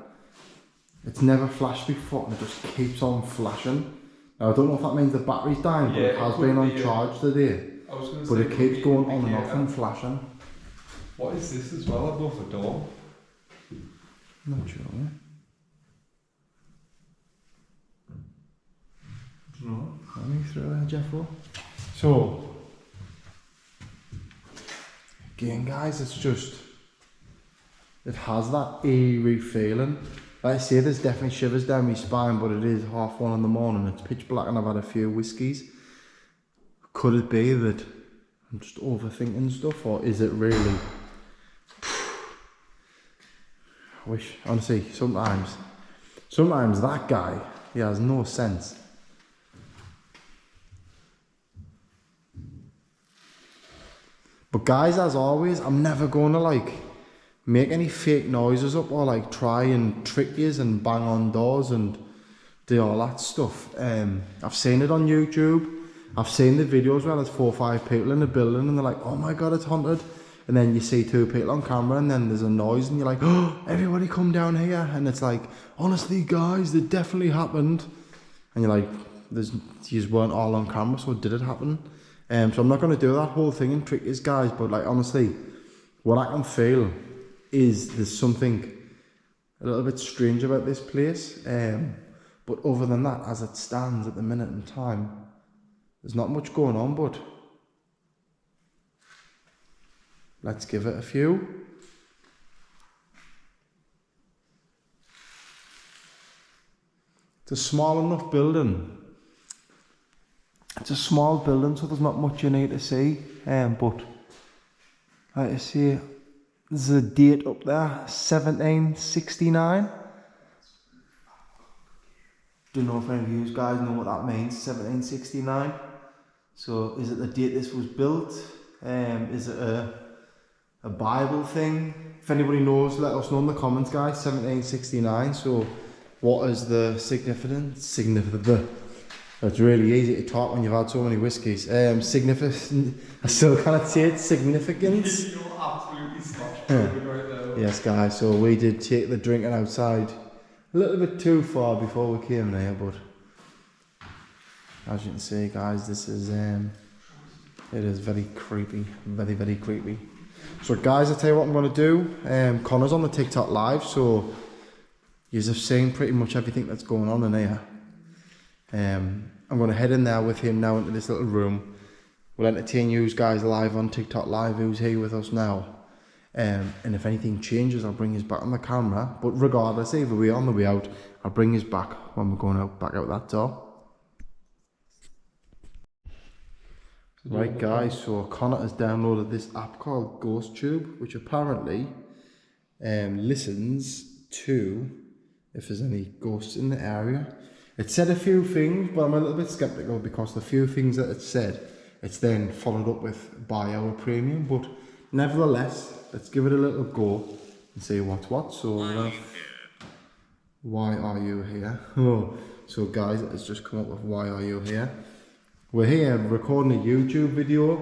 it's never flashed before and it just keeps on flashing. Now I don't know if that means the battery's dying, but it has been on charge today. But it keeps going on and off and flashing. What is this as well above the door? Not sure, mate. No. Let me through there, Jeffro. So, again, guys, it's just, it has that eerie feeling. Like I say, there's definitely shivers down my spine, but it is 1:30 in the morning. It's pitch black and I've had a few whiskies. Could it be that I'm just overthinking stuff, or is it really? I wish, honestly, sometimes that guy, he has no sense. But guys, as always, I'm never going to like make any fake noises up or like try and trick yous and bang on doors and do all that stuff. I've seen it on YouTube. I've seen the videos where there's 4 or 5 people in the building and they're like, oh my god, it's haunted. And then you see 2 people on camera and then there's a noise and you're like, oh, everybody come down here. And it's like, honestly guys, it definitely happened. And you're like, you weren't all on camera, so did it happen? So I'm not going to do that whole thing and trick these guys, but like honestly, what I can feel is there's something a little bit strange about this place. But other than that, as it stands at the minute in time, there's not much going on, but let's give it a few. It's a small enough building. It's a small building, so there's not much you need to see. But like I see, there's a date up there, 1769. Don't know if any of you guys know what that means, 1769. So is it the date this was built? Is it a Bible thing? If anybody knows, let us know in the comments, guys. 1769. So what is the significance? It's really easy to talk when you've had so many whiskies. Significant. I still can't say it. Significance. You're absolutely scotch right there. Yes, guys. So we did take the drinking outside a little bit too far before we came here, but as you can see, guys, this is it is very creepy, very, very creepy. So, guys, I'll tell you what I'm going to do. Connor's on the TikTok live, so you have seen pretty much everything that's going on in here. I'm going to head in there with him now into this little room. We'll entertain you guys live on TikTok live, who's here with us now. And if anything changes, I'll bring you back on the camera. But regardless, either way, on the way out, I'll bring you back when we're going out, back out that door. Right, guys, so Connor has downloaded this app called GhostTube, which apparently listens to if there's any ghosts in the area. It said a few things, but I'm a little bit skeptical because the few things that it said, it's then followed up with buy our premium. But nevertheless, let's give it a little go and see what's what. So why are you here? Oh, so guys, it's just come up with why are you here? We're here recording a YouTube video.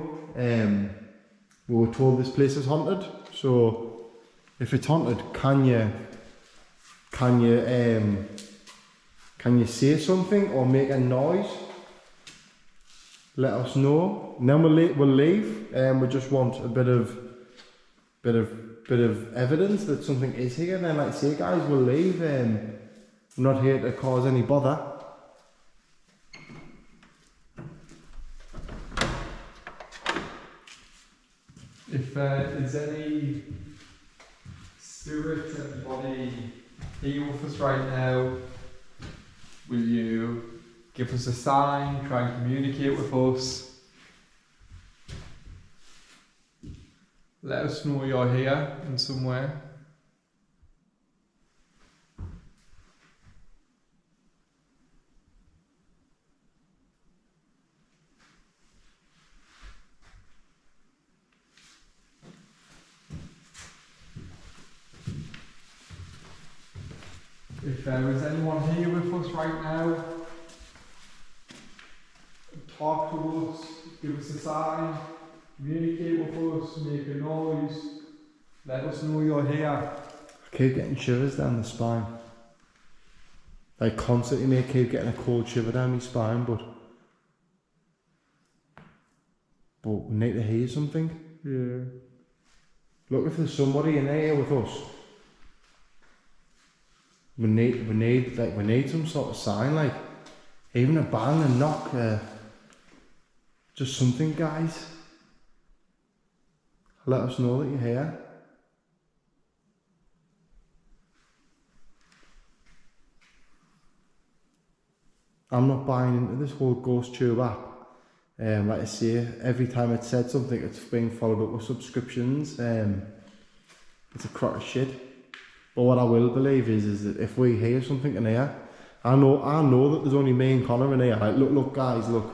We were told this place is haunted. So if it's haunted, can you say something or make a noise? Let us know. And then we'll leave. We just want a bit of evidence that something is here. And then, like I say, guys, we'll leave. We're not here to cause any bother. If there's any spirits, anybody here with us right now, will you give us a sign, try and communicate with us? Let us know you're here in some way. If there is anyone here with us right now, talk to us, give us a sign, communicate with us, make a noise, let us know you're here. I keep getting shivers down the spine. Like constantly, mate, I keep getting a cold shiver down my spine, but we need to hear something. Yeah. Look, if there's somebody in here with us, we need some sort of sign, like even a bang, a knock, just something, guys. Let us know that you're here. I'm not buying into this whole ghost tube app. Like I say, every time it said something, it's being followed up with subscriptions. It's a crock of shit. But what I will believe is that if we hear something in here, I know that there's only me and Connor in here. Like, look guys, look.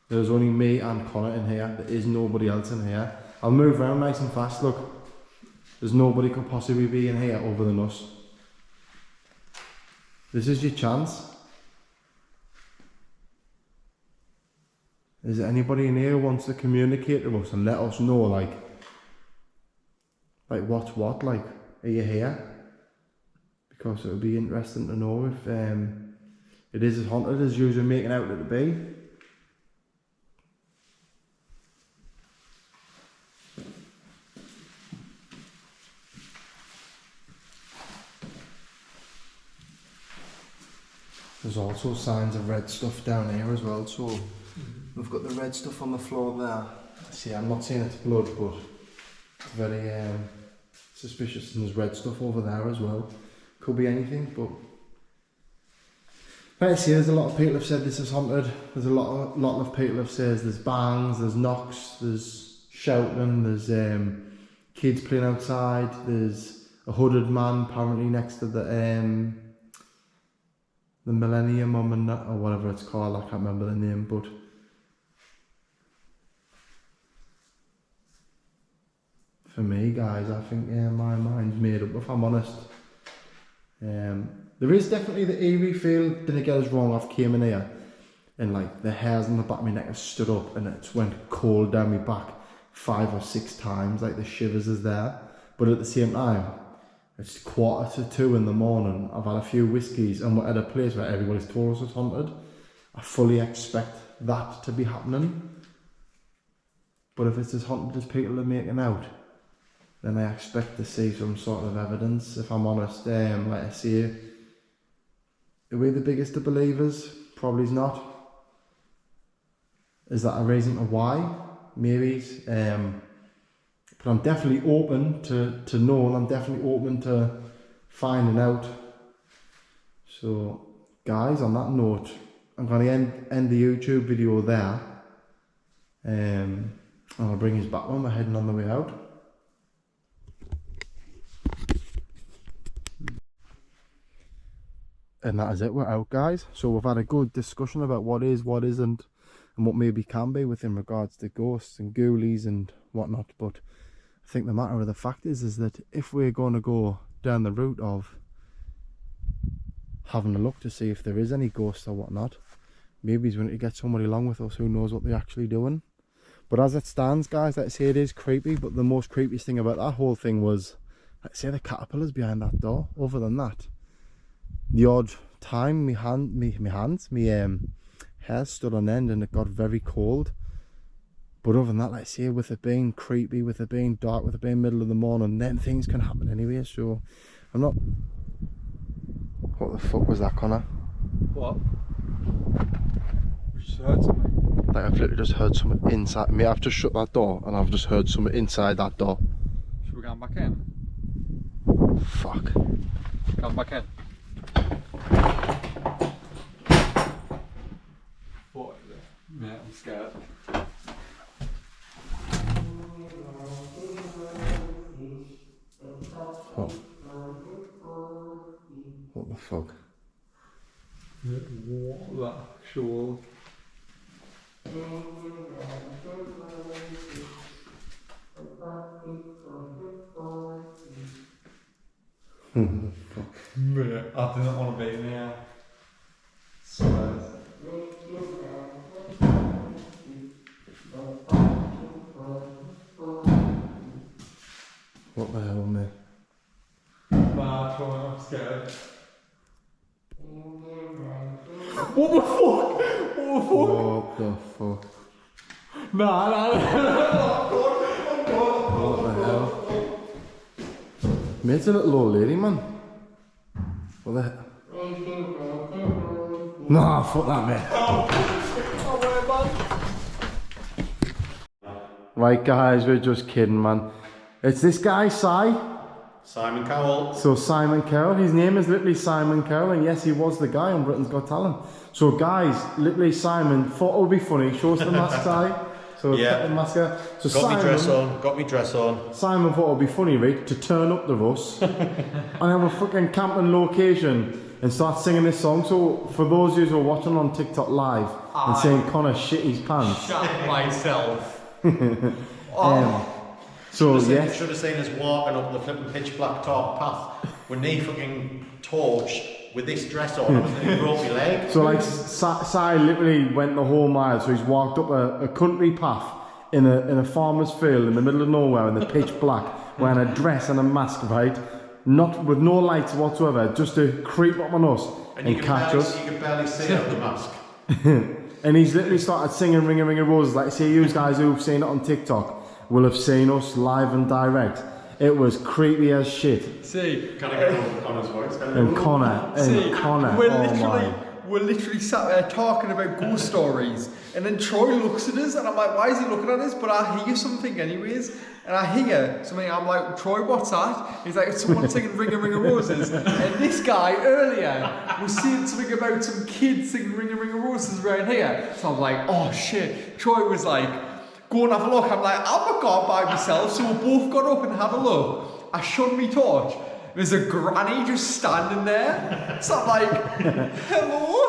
There's only me and Connor in here. There is nobody else in here. I'll move around nice and fast, look. There's nobody could possibly be in here other than us. This is your chance. Is there anybody in here who wants to communicate to us and let us know, like what's what, like, are you here? Because it would be interesting to know if it is as haunted as you're making out it to be. There's also signs of red stuff down here as well, so we've got the red stuff on the floor there. See, I'm not saying it's blood, but it's very suspicious, and there's red stuff over there as well. Could be anything, but like I say, there's a lot of people have said this is haunted. There's a lot of people have said there's bangs, there's knocks, there's shouting, there's kids playing outside, there's a hooded man apparently next to the Millennium or whatever it's called, I can't remember the name, but for me, guys, I think my mind's made up, if I'm honest. There is definitely the eerie feel. Didn't get us wrong, I've came in here and like the hairs on the back of my neck have stood up and it's went cold down my back 5 or 6 times, like the shivers is there. But at the same time, it's 1:45 in the morning, I've had a few whiskies and we're at a place where everybody's told us it's haunted. I fully expect that to be happening. But if it's as haunted as people are making out, then I expect to see some sort of evidence, if I'm honest. Like I say, are we the biggest of believers? Probably not. Is that a reason to why? Maybe. But I'm definitely open to know, and I'm definitely open to finding out. So, guys, on that note, I'm going to end the YouTube video there. And I'll bring us back when we're heading on the way out. And that is it, we're out, guys. So we've had a good discussion about what is, what isn't, and what maybe can be within regards to ghosts and ghoulies and whatnot. But I think the matter of the fact is that if we're going to go down the route of having a look to see if there is any ghosts or whatnot, maybe we need to get somebody along with us who knows what they're actually doing. But as it stands, guys, let's say it is creepy, but the most creepiest thing about that whole thing was, let's say, the caterpillars behind that door. Other than that, the odd time my hair stood on end and it got very cold. But other than that, like I say, with it being creepy, with it being dark, with it being middle of the morning, then things can happen anyway. So I'm not... What the fuck was that, Connor? What? We just heard something. Like, I've literally just heard something inside me. I've just shut that door and I've just heard something inside that door. Should we go back in? Fuck. Come back in. What is it? Yeah, I'm scared. Oh. What the fuck? What the actual? Mate, I didn't want to be in here. Swears. What the hell, mate? Nah, I'm scared. What the fuck? What the fuck? Nah. What the hell? Mate, it's a little old lady, man. What the hell? Nah, fuck that, mate. Right, guys, we're just kidding, man. It's this guy, Simon Cowell. So Simon Cowell, his name is literally Simon Cowell, and yes, he was the guy on Britain's Got Talent. So guys, literally Simon thought it would be funny, show us the mask guy. So Yeah. the mask guy. So Got me dress on. Simon thought it would be funny, right, to turn up the Russ and have a fucking camping location and start singing this song. So for those of you who are watching on TikTok live and saying Connor shit his pants. Shut myself. So You should have seen us walking up the flipping pitch black top path with me fucking torch with this dress on. I was nearly broke my leg. So like Si literally went the whole mile. So he's walked up a country path in a farmer's field in the middle of nowhere in the pitch black, wearing a dress and a mask, right? Not with no lights whatsoever, just to creep up on us and catch us. You can barely see out the mask. And he's literally started singing Ring a Ring of Roses. Like, see, you guys who've seen it on TikTok will have seen us live and direct. It was creepy as shit. See, Can I get over Connor's voice? And Connor, we're literally sat there talking about ghost stories, and then Troy looks at us, and I'm like, why is he looking at us? But I hear something anyways, and I hear something. I'm like, Troy, what's that? He's like, it's someone singing Ring a Ring of Roses. And this guy earlier was saying something about some kids singing Ring a Ring of Roses around here. So I'm like, oh shit. Troy was like, go and have a look. I'm like, I'm not going by myself. So we both got up and had a look. I shone me torch. There's a granny just standing there. So I'm like, hello?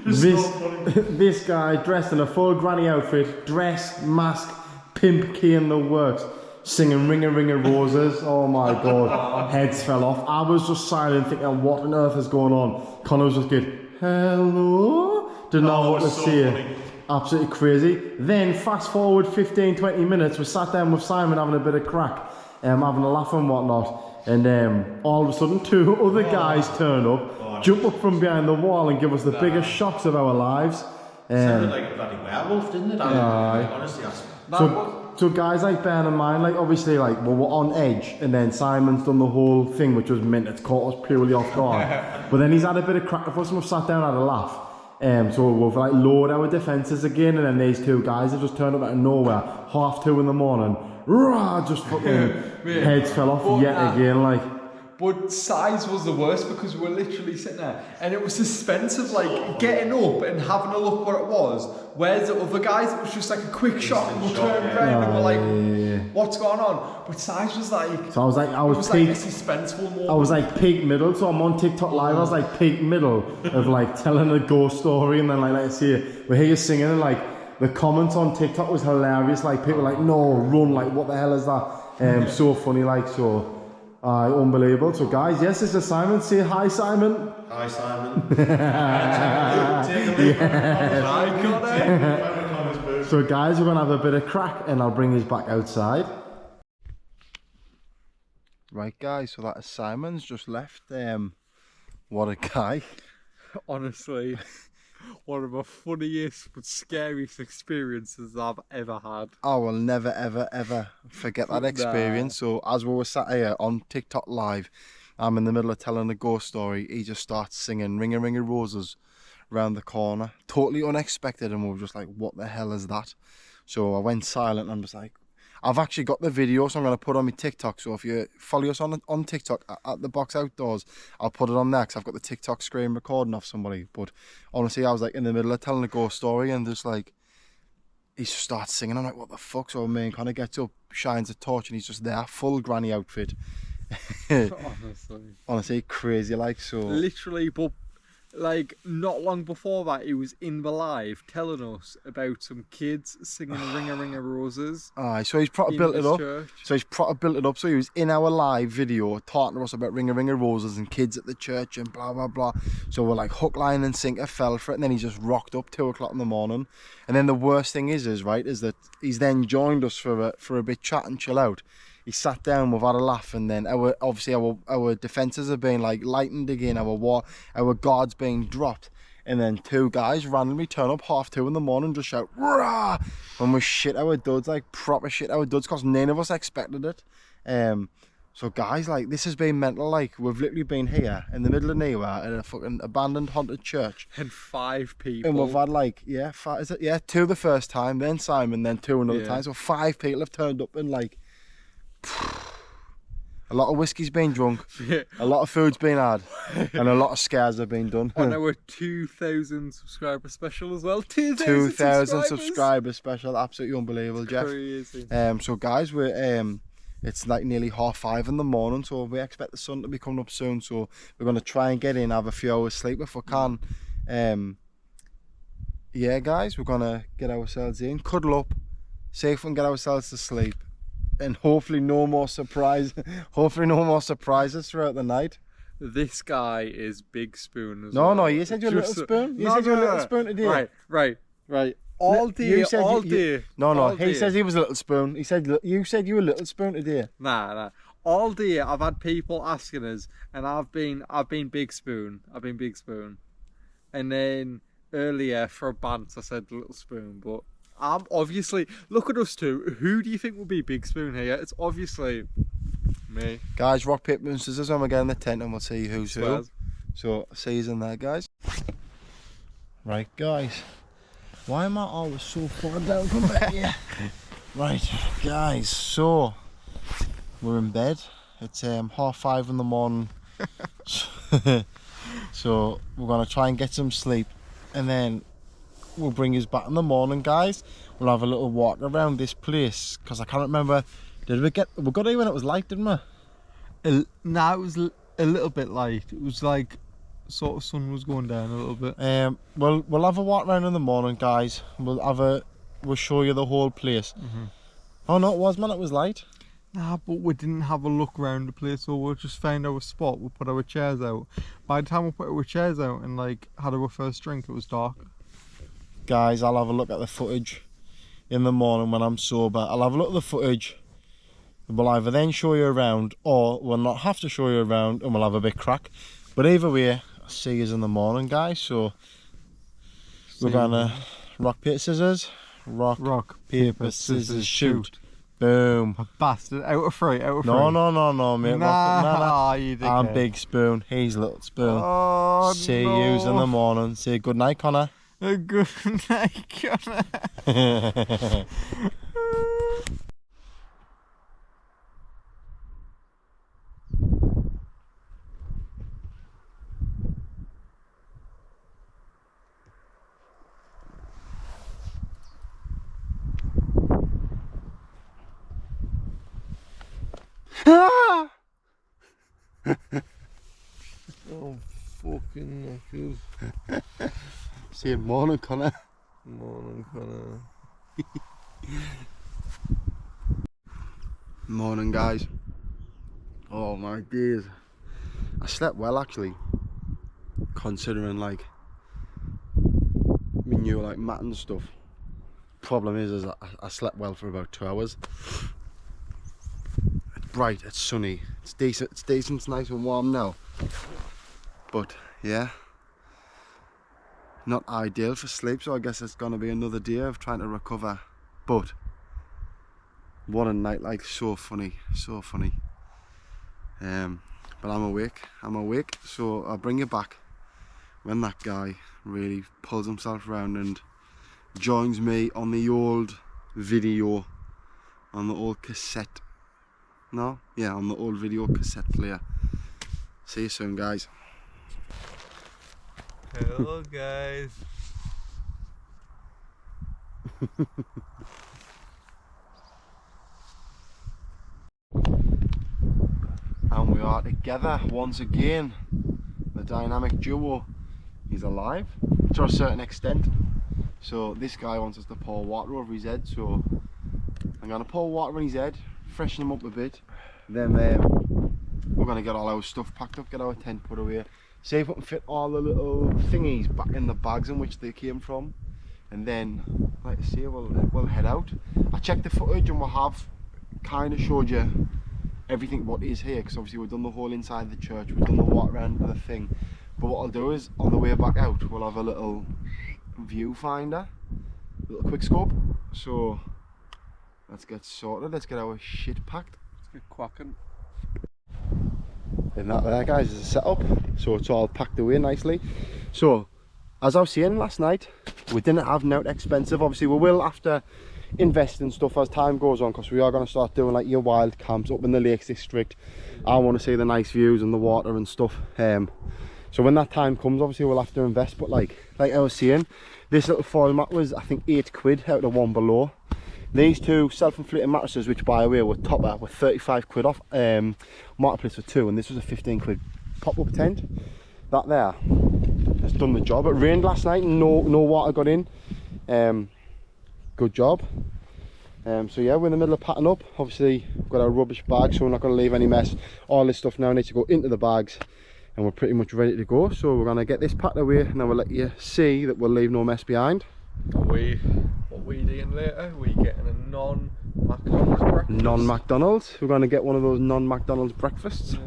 This guy dressed in a full granny outfit, dress, mask, pimp key in the works, singing Ring a Ring of Roses. Oh my god, heads fell off. I was just silent thinking, what on earth is going on? Connor was just good, hello? Didn't know what to say. Absolutely crazy. Then fast forward 15-20 minutes, we sat down with Simon having a bit of crack, having a laugh and whatnot, and all of a sudden two other guys turn up, jump up from behind the wall and give us the biggest shocks of our lives. Sounded like a bloody werewolf, didn't it? Honestly, so guys, like, bear in mind, like, obviously, like, well, we're on edge, and then Simon's done the whole thing, which was meant to caught us purely off guard. But then he's had a bit of crack with us, and we've sat down and had a laugh. So we've like lowered our defences again, and then these two guys have just turned up out of nowhere, 2:30 in the morning, rah, just fucking heads fell off again, like. But size was the worst because we were literally sitting there, and it was suspense of like getting up and having a look what it was. Whereas the other guys, it was just like a quick shot and we turned around and we're like, what's going on? But size was like, so I was like a suspenseful moment. I was like peak middle, so I'm on TikTok live. I was like peak middle of like telling a ghost story, and then like I see it, we hear you singing, and like the comments on TikTok was hilarious. Like people were like, no, run! Like what the hell is that? So funny, like so. Unbelievable. So guys, yes, this is Simon. Say hi, Simon. Hi, Simon. So guys, we're gonna have a bit of crack, and I'll bring this back outside. Right, guys. So that is Simon's just left. What a guy. Honestly, one of the funniest but scariest experiences I've ever had. I will never, ever, ever forget that experience. So as we were sat here on TikTok live, I'm in the middle of telling a ghost story. He just starts singing Ring a Ring of Roses round the corner. Totally unexpected, and we were just like, what the hell is that? So I went silent and was like, I've actually got the video, so I'm going to put it on my TikTok. So if you follow us on TikTok at the Box Outdoors, I'll put it on there, because I've got the TikTok screen recording off somebody. But honestly, I was like in the middle of telling a ghost story, and just like, he just starts singing. I'm like, what the fuck? So me and Connor gets up, shines a torch, and he's just there, full granny outfit. Honestly, crazy, like, so. Literally, but like not long before that, he was in the live telling us about some kids singing "Ring a Ring of Roses." Aye, so he's proper built it up. Church. So he's proper built it up. So he was in our live video talking to us about "Ring a Ring of Roses" and kids at the church and blah blah blah. So we're like hook, line, and sinker, fell for it, and then he just rocked up 2 o'clock in the morning. And then the worst thing is that he's then joined us for a bit chat and chill out. He sat down, we've had a laugh, and then our defences have been like lightened again, our guards being dropped, and then 2 guys randomly turn up 2:30 in the morning, just shout "Rah!" when we shit our duds, like proper shit our duds, because none of us expected it. So guys, like, this has been mental. Like, we've literally been here in the middle of nowhere in a fucking abandoned haunted church, and 5 people, and we've had like 2 the first time, then Simon, then 2 another time. So 5 people have turned up, and like, a lot of whiskey's been drunk, a lot of food's been had, and a lot of scares have been done. On our 2,000 subscriber special as well. 2,000 subscriber special, absolutely unbelievable, Jeff. Crazy. So guys, it's like nearly 5:30 in the morning, so we expect the sun to be coming up soon. So we're gonna try and get in, have a few hours sleep if we can. Yeah, guys, we're gonna get ourselves in, cuddle up, see if we can get ourselves to sleep. And hopefully no more surprises throughout the night. This guy is Big Spoon as no, well. No, you said you're a little spoon. You said you're a little spoon today. Right. All day. No, he says he was a little spoon. You said you were a little spoon today. Nah. All day I've had people asking us, and I've been Big Spoon. And then earlier for a bant I said little spoon, but I'm obviously, look at us two. Who do you think will be Big Spoon here? It's obviously me. Guys, rock, paper, and scissors when we get in the tent, and we'll see who's who. Swears. So, see you in there, guys. Right, guys. Why am I always so far down from back here? Right, guys. So, we're in bed. It's 5:30 in the morning. So, we're gonna try and get some sleep, and then we'll bring you back in the morning, guys. We'll have a little walk around this place, because I can't remember. We got here when it was light, didn't we? Nah, it was a little bit light. It was like sort of sun was going down a little bit. We'll have a walk around in the morning, guys. We'll show you the whole place. Oh no, it was light. Nah, but we didn't have a look around the place, so we'll just find our spot. We'll put our chairs out. By the time we put our chairs out and like had our first drink, it was dark. Guys, I'll have a look at the footage in the morning when I'm sober. I'll have a look at the footage. We'll either then show you around, or we'll not have to show you around, and we'll have a bit crack. But either way, I'll see you in the morning, guys. So we're gonna rock, paper, scissors. Rock, paper, scissors, shoot. Boom. Bastard, out of three. No, mate. Nah, you dickhead. I'm Big Spoon, he's Little Spoon. Oh, see yous in the morning. Say good night, Connor. A good night, Connor. Oh, fucking knuckles. See you morning, Connor. Morning, Connor. Morning, guys. Oh my days. I slept well, actually, considering like me new like mat and stuff. Problem is I slept well for about 2 hours. It's bright, it's sunny, it's decent, it's nice and warm now. But yeah, not ideal for sleep, so I guess it's gonna be another day of trying to recover. But what a night, like, so funny. But I'm awake, so I'll bring you back when that guy really pulls himself around and joins me on the old video on the old cassette. No? Yeah, on the old video cassette player. See you soon, guys. Hello, guys. And we are together once again. The dynamic duo is alive to a certain extent. So this guy wants us to pour water over his head, so I'm going to pour water on his head, freshen him up a bit. Then we're going to get all our stuff packed up, get our tent put away, see if we can fit all the little thingies back in the bags in which they came from. And then, like I say, we'll head out. I checked the footage and we have kind of showed you everything what is here, because obviously we've done the whole inside of the church, we've done the walkaround of the thing. But what I'll do is, on the way back out, we'll have a little viewfinder, a little quick scope. So let's get sorted, let's get our shit packed. Let's get quacking. And that there, guys, is a setup, so it's all packed away nicely. So as I was saying last night, we didn't have note expensive. Obviously we will after invest in stuff as time goes on, because we are going to start doing like your wild camps up in the Lakes District. I want to see the nice views and the water and stuff. So when that time comes, obviously we'll have to invest. But like I was saying, this little foil mat was I think £8 out of one below. These two self-inflating mattresses, which by the way were topper, were 35 quid off marketplace for two, and this was a 15 quid pop-up tent. That there has done the job. It rained last night and no water got in. Good job. So yeah, we're in the middle of packing up. Obviously we've got our rubbish bags, so we're not going to leave any mess. All this stuff now needs to go into the bags, and we're pretty much ready to go. So we're going to get this packed away, and then we'll let you see that we'll leave no mess behind. What we eating later? We getting a non-McDonald's breakfast. Non-McDonald's. We're going to get one of those non-McDonald's breakfasts. Yeah.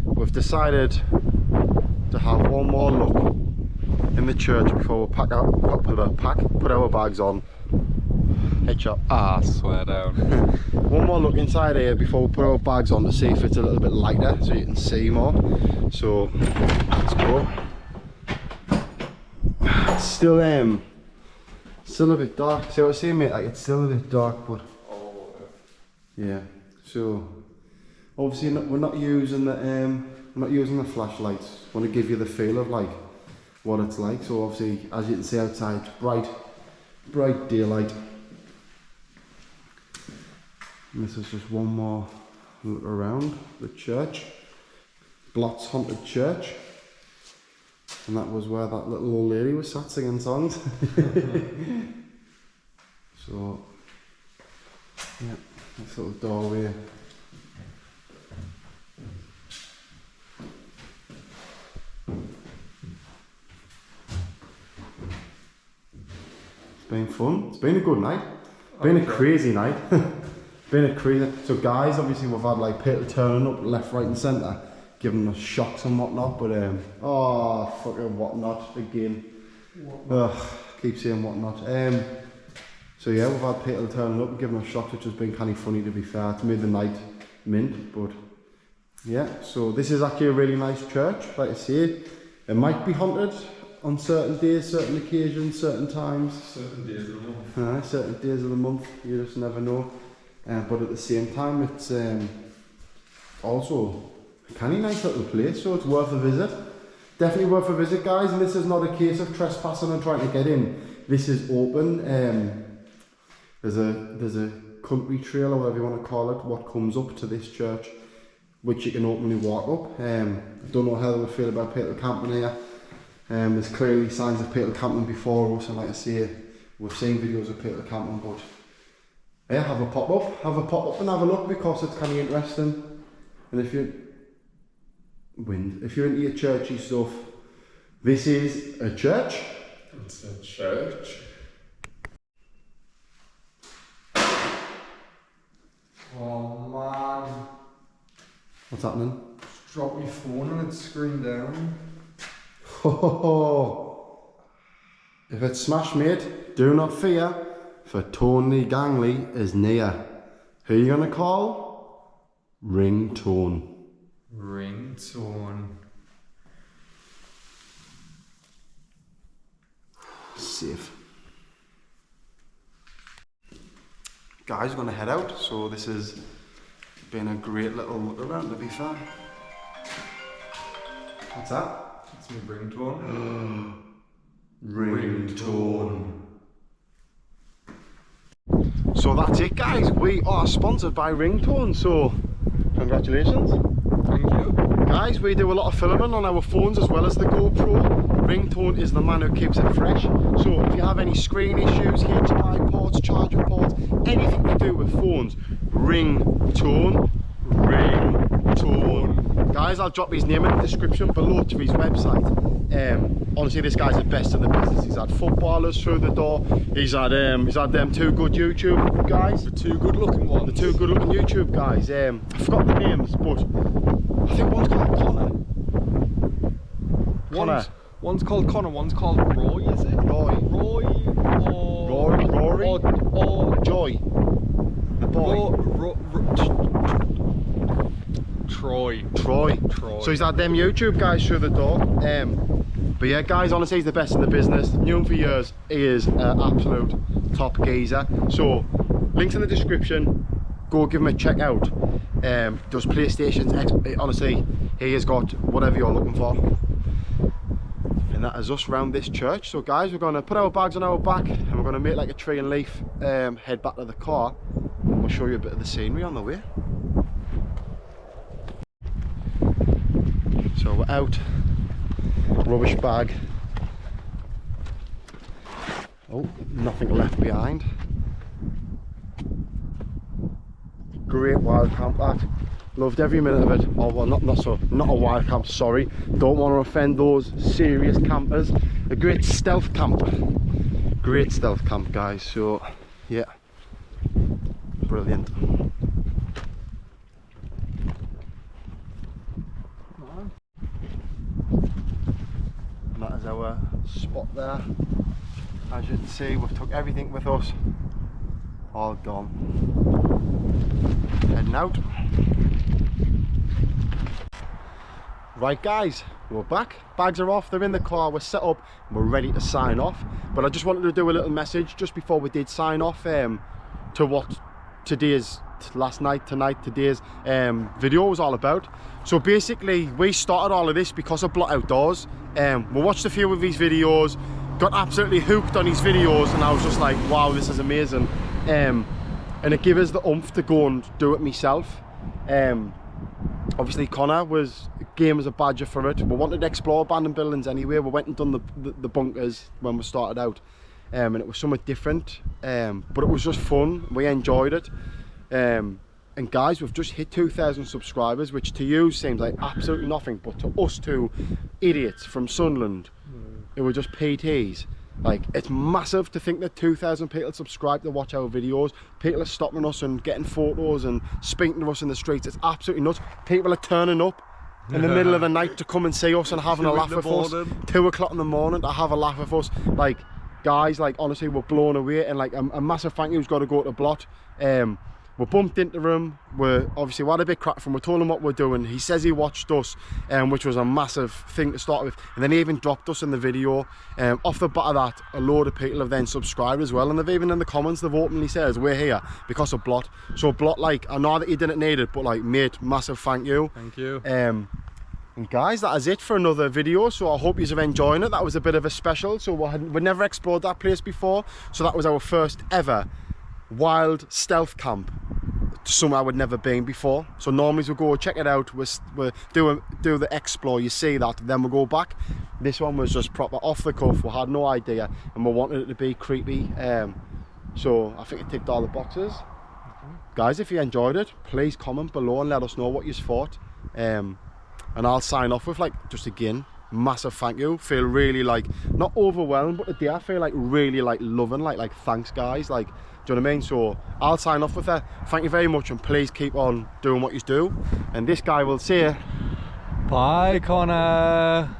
We've decided to have one more look in the church before we put our bags on. Headshot. Ah, swear down. One more look inside here before we put our bags on to see if it's a little bit lighter so you can see more. So let's go. It's still a bit dark. See what I was saying, mate? Like it's still a bit dark, but yeah. So obviously we're not using the flashlights. I want to give you the feel of like what it's like. So obviously, as you can see outside, it's bright daylight. And this is just one more look around the church. Blots haunted church. And that was where that little old lady was sat singing songs. So yeah, this little doorway. It's been fun. It's been a good night. Been a crazy night. So guys, obviously we've had like people turning up left, right and centre, giving us shocks and whatnot, but oh fucking whatnot again. Keep saying whatnot. So yeah, we've had people turning up and giving us shocks, which has been kind of funny, to be fair. It's made the night mint, but yeah. So this is actually a really nice church, like I say. It might be haunted on certain days, certain occasions, certain times. Certain days of the month. Certain days of the month, you just never know. But at the same time, it's also a kind of nice little place, so it's worth a visit. Definitely worth a visit, guys. And this is not a case of trespassing and trying to get in. This is open. There's a country trail, or whatever you want to call it, what comes up to this church, which you can openly walk up. I don't know how they would feel about people camping here. There's clearly signs of people camping before us, and like I say, we've seen videos of people camping, but yeah, have a pop up and have a look, because it's kind of interesting. And if you're into your churchy stuff, this is a church. It's a church. Oh man. What's happening? Just drop your phone and it's screen down. If it's smashed, mate, do not fear, for Tony Gangley is near. Who are you gonna call? Ringtone. Ringtone. Safe. guys, we're going to head out. So this has been a great little look around, to be fair. What's that? It's my ringtone. Ringtone. So that's it, guys. We are sponsored by Ringtone, so congratulations. Thank you. Guys, we do a lot of filming on our phones as well as the GoPro. Ringtone is the man who keeps it fresh. So if you have any screen issues, HDMI ports, charging ports, anything to do with phones, Ringtone. Ringtone. Guys, I'll drop his name in the description below to his website. Honestly, this guy's the best in the business. He's had footballers through the door. He's had them two good YouTube guys. The two good looking ones. The two good looking YouTube guys. I forgot the names, but I think one's called Connor. One's called Connor, one's called Roy, is it? Roy. Rory. Or Joy. The boy. Troy. So he's had them YouTube guys through the door. But yeah, guys, honestly, he's the best in the business. Knew him for years. He is an absolute top geezer. So links in the description. Go give him a check out. Does PlayStations. Honestly, he has got whatever you're looking for. And that is us round this church. So guys, we're going to put our bags on our back and we're going to make like a tree and leaf, head back to the car. We'll show you a bit of the scenery on the way. So we're out, rubbish bag. Oh, nothing left behind. Great wild camp that. Loved every minute of it. Oh well, not a wild camp, sorry. Don't want to offend those serious campers. A great stealth camp. Great stealth camp, guys. So yeah, brilliant. And that is our spot there. As you can see, we've took everything with us. All gone. Heading out. Right guys, we're back. Bags are off, they're in the car, we're set up, we're ready to sign off. But I just wanted to do a little message just before we did sign off to what today's video was all about. So basically, we started all of this because of Blot Outdoors. We watched a few of his videos, got absolutely hooked on his videos, and I was just like, wow, this is amazing. And it gave us the oomph to go and do it myself. Obviously Connor was game as a badger for it. We wanted to explore abandoned buildings anyway. We went and done the bunkers when we started out, and it was somewhat different, but it was just fun. We enjoyed it. And guys, we've just hit 2,000 subscribers, which to you seems like absolutely nothing, but to us two idiots from Sunderland who were just PTs, like, it's massive to think that 2,000 people subscribe to watch our videos. People are stopping us and getting photos and speaking to us in the streets. It's absolutely nuts. People are turning up in the middle of the night to come and see us and having a laugh with us. 2 o'clock in the morning to have a laugh with us. Like, guys, like, honestly, we're blown away. And like, a massive thank you's got to go to Blot. We bumped into him. We had a bit crap from him. We told him what we're doing. He says he watched us, which was a massive thing to start with. And then he even dropped us in the video. Off the bat of that, a load of people have then subscribed as well. And they've even in the comments, they've openly said, we're here because of Blot. So Blot, like, I know that you didn't need it, but like, mate, massive thank you. Thank you. And guys, that is it for another video. So I hope you're enjoying it. That was a bit of a special. So we'd never explored that place before. So that was our first ever wild stealth camp, somewhere I'd never been before. So normally we'll go check it out, we'll do the explore, you see that, then we'll go back. This one was just proper off the cuff. We had no idea and we wanted it to be creepy, so I think it ticked all the boxes. Guys, if you enjoyed it, please comment below and let us know what you thought, and I'll sign off with, like, just again, massive thank you. Feel really, like, not overwhelmed, but today I feel like really, like, loving, like thanks guys, like, do you know what I mean? So I'll sign off with that. Thank you very much, and please keep on doing what you do. And this guy will say, bye, Connor.